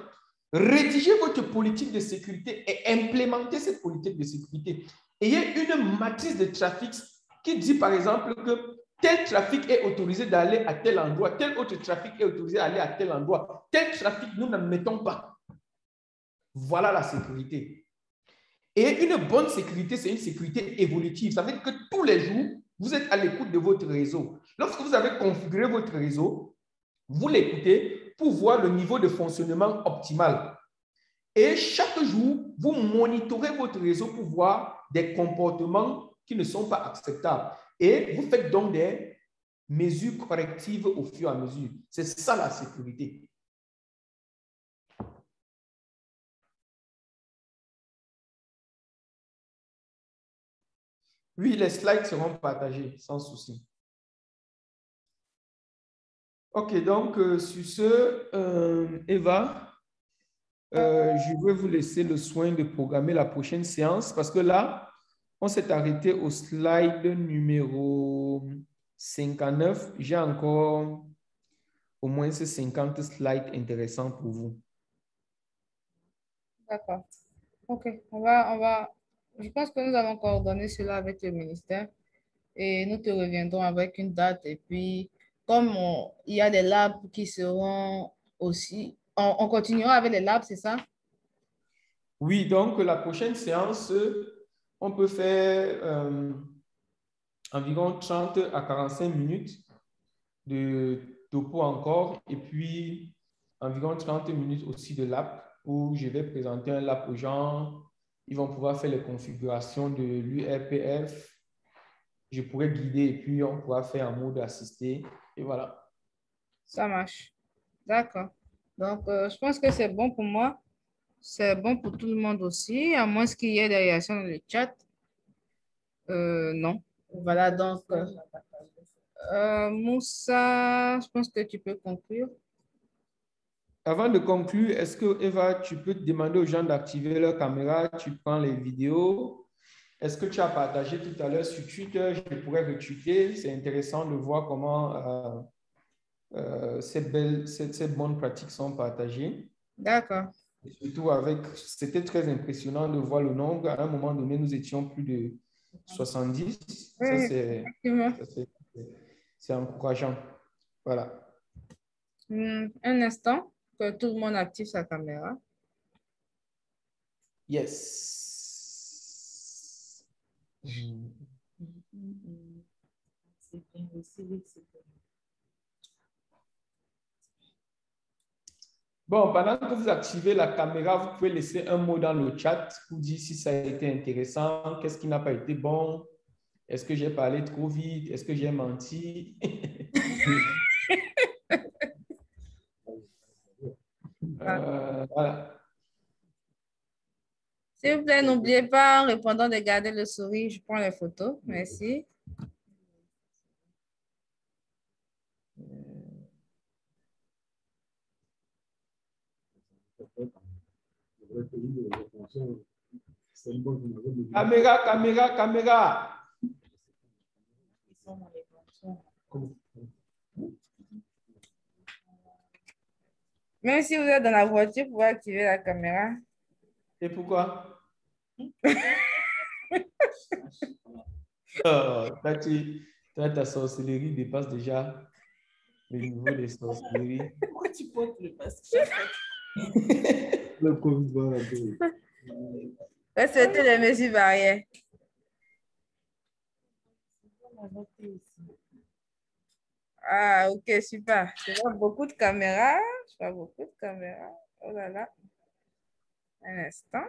rédiger votre politique de sécurité et implémenter cette politique de sécurité. Ayez une matrice de trafic qui dit, par exemple, que tel trafic est autorisé d'aller à tel endroit, tel autre trafic est autorisé d'aller à tel endroit, tel trafic, nous n'en mettons pas. Voilà la sécurité. Et une bonne sécurité, c'est une sécurité évolutive. Ça veut dire que tous les jours, vous êtes à l'écoute de votre réseau. Lorsque vous avez configuré votre réseau, vous l'écoutez pour voir le niveau de fonctionnement optimal. Et chaque jour, vous monitorez votre réseau pour voir des comportements qui ne sont pas acceptables. Et vous faites donc des mesures correctives au fur et à mesure. C'est ça la sécurité. Oui, les slides seront partagés, sans souci. OK, donc sur ce, Eva, je vais vous laisser le soin de programmer la prochaine séance parce que là, on s'est arrêté au slide numéro 59. J'ai encore au moins ces 50 slides intéressants pour vous. D'accord. OK. Je pense que nous avons coordonné cela avec le ministère et nous te reviendrons avec une date. Et puis, comme il y a des labs qui seront aussi, on continuera avec les labs, c'est ça? Oui, donc la prochaine séance, on peut faire environ 30 à 45 minutes de topo encore et puis environ 30 minutes aussi de lab où je vais présenter un lab aux gens. Ils vont pouvoir faire les configurations de l'URPF. Je pourrais guider et puis on pourra faire un mode assisté. Et voilà. Ça marche. D'accord. Donc, je pense que c'est bon pour moi. C'est bon pour tout le monde aussi, à moins qu'il y ait des réactions dans le chat. Non. Voilà, donc, Moussa, je pense que tu peux conclure. Avant de conclure, est-ce que Eva, tu peux demander aux gens d'activer leur caméra, tu prends les vidéos. Est-ce que tu as partagé tout à l'heure sur Twitter? Je pourrais retweeter. C'est intéressant de voir comment ces bonnes pratiques sont partagées. D'accord. Surtout c'était très impressionnant de voir le nombre. À un moment donné, nous étions plus de 70. Oui, Ça, effectivement. c'est encourageant. Voilà. Un instant, que tout le monde active sa caméra. Yes. Bon, pendant que vous activez la caméra, vous pouvez laisser un mot dans le chat pour dire si ça a été intéressant, qu'est-ce qui n'a pas été bon, est-ce que j'ai parlé trop vite, est-ce que j'ai menti. Voilà. S'il vous plaît, n'oubliez pas, en répondant, de garder le sourire. Je prends les photos. Merci. Caméra, caméra, caméra. Même si vous êtes dans la voiture, vous pouvez activer la caméra. Et pourquoi? Ta sorcellerie dépasse déjà le niveau des sorcelleries. Pourquoi tu portes le masque? Le Covid, Respectez les mesures barrières. Ah, ok, super. Je vois beaucoup de caméras. Je vois beaucoup de caméras. Oh là là. Un instant.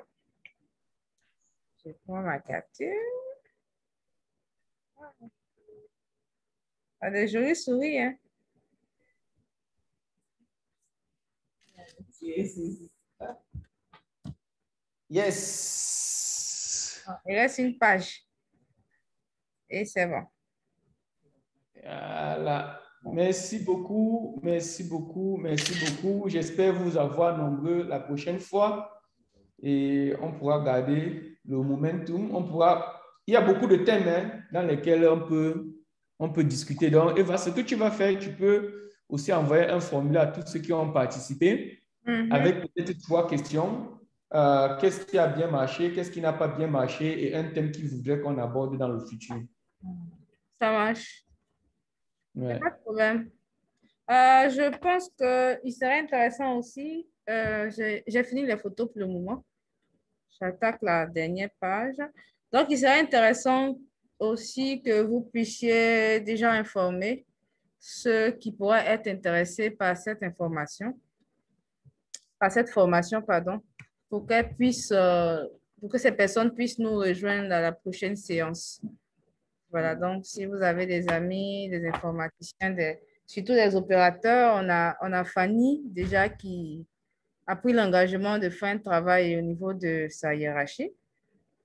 Je prends ma capture. Ah, des jolies souris, hein? Yes. Il reste une page. Et c'est bon. Voilà. Merci beaucoup, merci beaucoup, merci beaucoup. J'espère vous avoir nombreux la prochaine fois et on pourra garder le momentum. Il y a beaucoup de thèmes dans lesquels on peut discuter. Donc, Eva, ce que tu vas faire, tu peux aussi envoyer un formulaire à tous ceux qui ont participé avec peut-être 3 questions. Qu'est-ce qui a bien marché, qu'est-ce qui n'a pas bien marché et un thème qu'ils voudraient qu'on aborde dans le futur. Ça marche. Ouais. Pas de problème. Je pense qu'il serait intéressant aussi. J'ai fini les photos pour le moment. J'attaque la dernière page. Donc, il serait intéressant aussi que vous puissiez déjà informer ceux qui pourraient être intéressés par cette information, par cette formation, pardon, pour qu'elles puissent, pour que ces personnes puissent nous rejoindre à la prochaine séance. Voilà, donc si vous avez des amis, des informaticiens, surtout des opérateurs, on a Fanny déjà qui a pris l'engagement de faire un travail au niveau de sa hiérarchie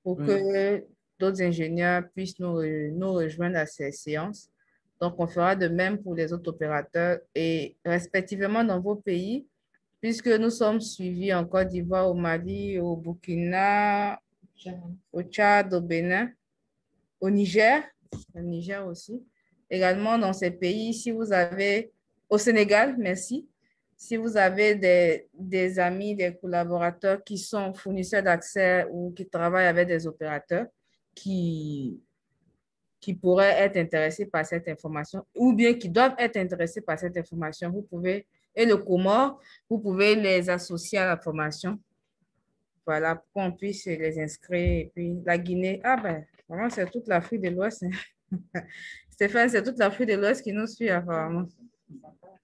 pour que d'autres ingénieurs puissent nous rejoindre à ces séances. Donc, on fera de même pour les autres opérateurs et respectivement dans vos pays, puisque nous sommes suivis en Côte d'Ivoire, au Mali, au Burkina, au Tchad, au Bénin, au Niger aussi. Également dans ces pays, si vous avez, au Sénégal, merci. Si vous avez des amis, des collaborateurs qui sont fournisseurs d'accès ou qui travaillent avec des opérateurs qui pourraient être intéressés par cette information ou bien qui doivent être intéressés par cette information, vous pouvez, et le Comore, vous pouvez les associer à la formation. Voilà, pour qu'on puisse les inscrire. Et puis la Guinée, ah ben, vraiment, c'est toute l'Afrique de l'Ouest. Stéphane, c'est toute l'Afrique de l'Ouest qui nous suit apparemment.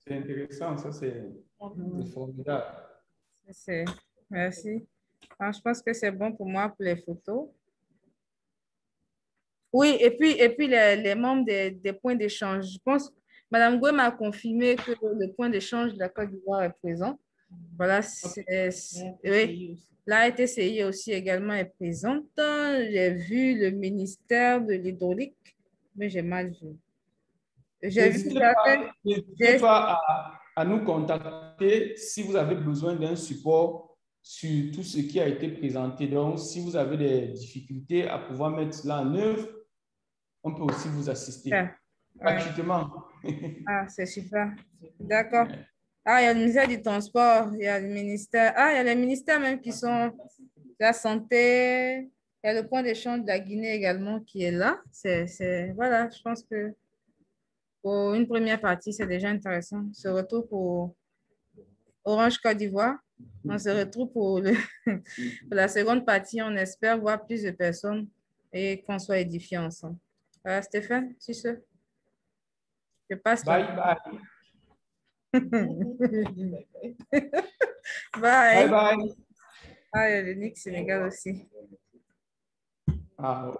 C'est intéressant, ça c'est formidable. Merci. Alors, je pense que c'est bon pour moi pour les photos. Oui, et puis les membres des points d'échange. Je pense que Mme Goué m'a confirmé que le point d'échange de la Côte d'Ivoire est présent. Voilà, oui. La TCI aussi également est présente. J'ai vu le ministère de l'Hydraulique, mais j'ai mal vu. N'hésitez pas à nous contacter si vous avez besoin d'un support sur tout ce qui a été présenté. Donc, si vous avez des difficultés à pouvoir mettre cela en œuvre, on peut aussi vous assister. Gratuitement. Ah, c'est super. D'accord. Ah, il y a le ministère du Transport, il y a le ministère. Ah, il y a les ministères même qui sont la santé. Il y a le point d'échange de la Guinée également qui est là. Voilà, je pense que pour une première partie, c'est déjà intéressant. On se retrouve pour Orange Côte d'Ivoire. On se retrouve pour la seconde partie. On espère voir plus de personnes et qu'on soit édifiés ensemble. Voilà, Stéphane, tu sais. Je passe Bye toi. bye. Bye. Bye bye. Ah, le Nick Sénégal aussi. Ah,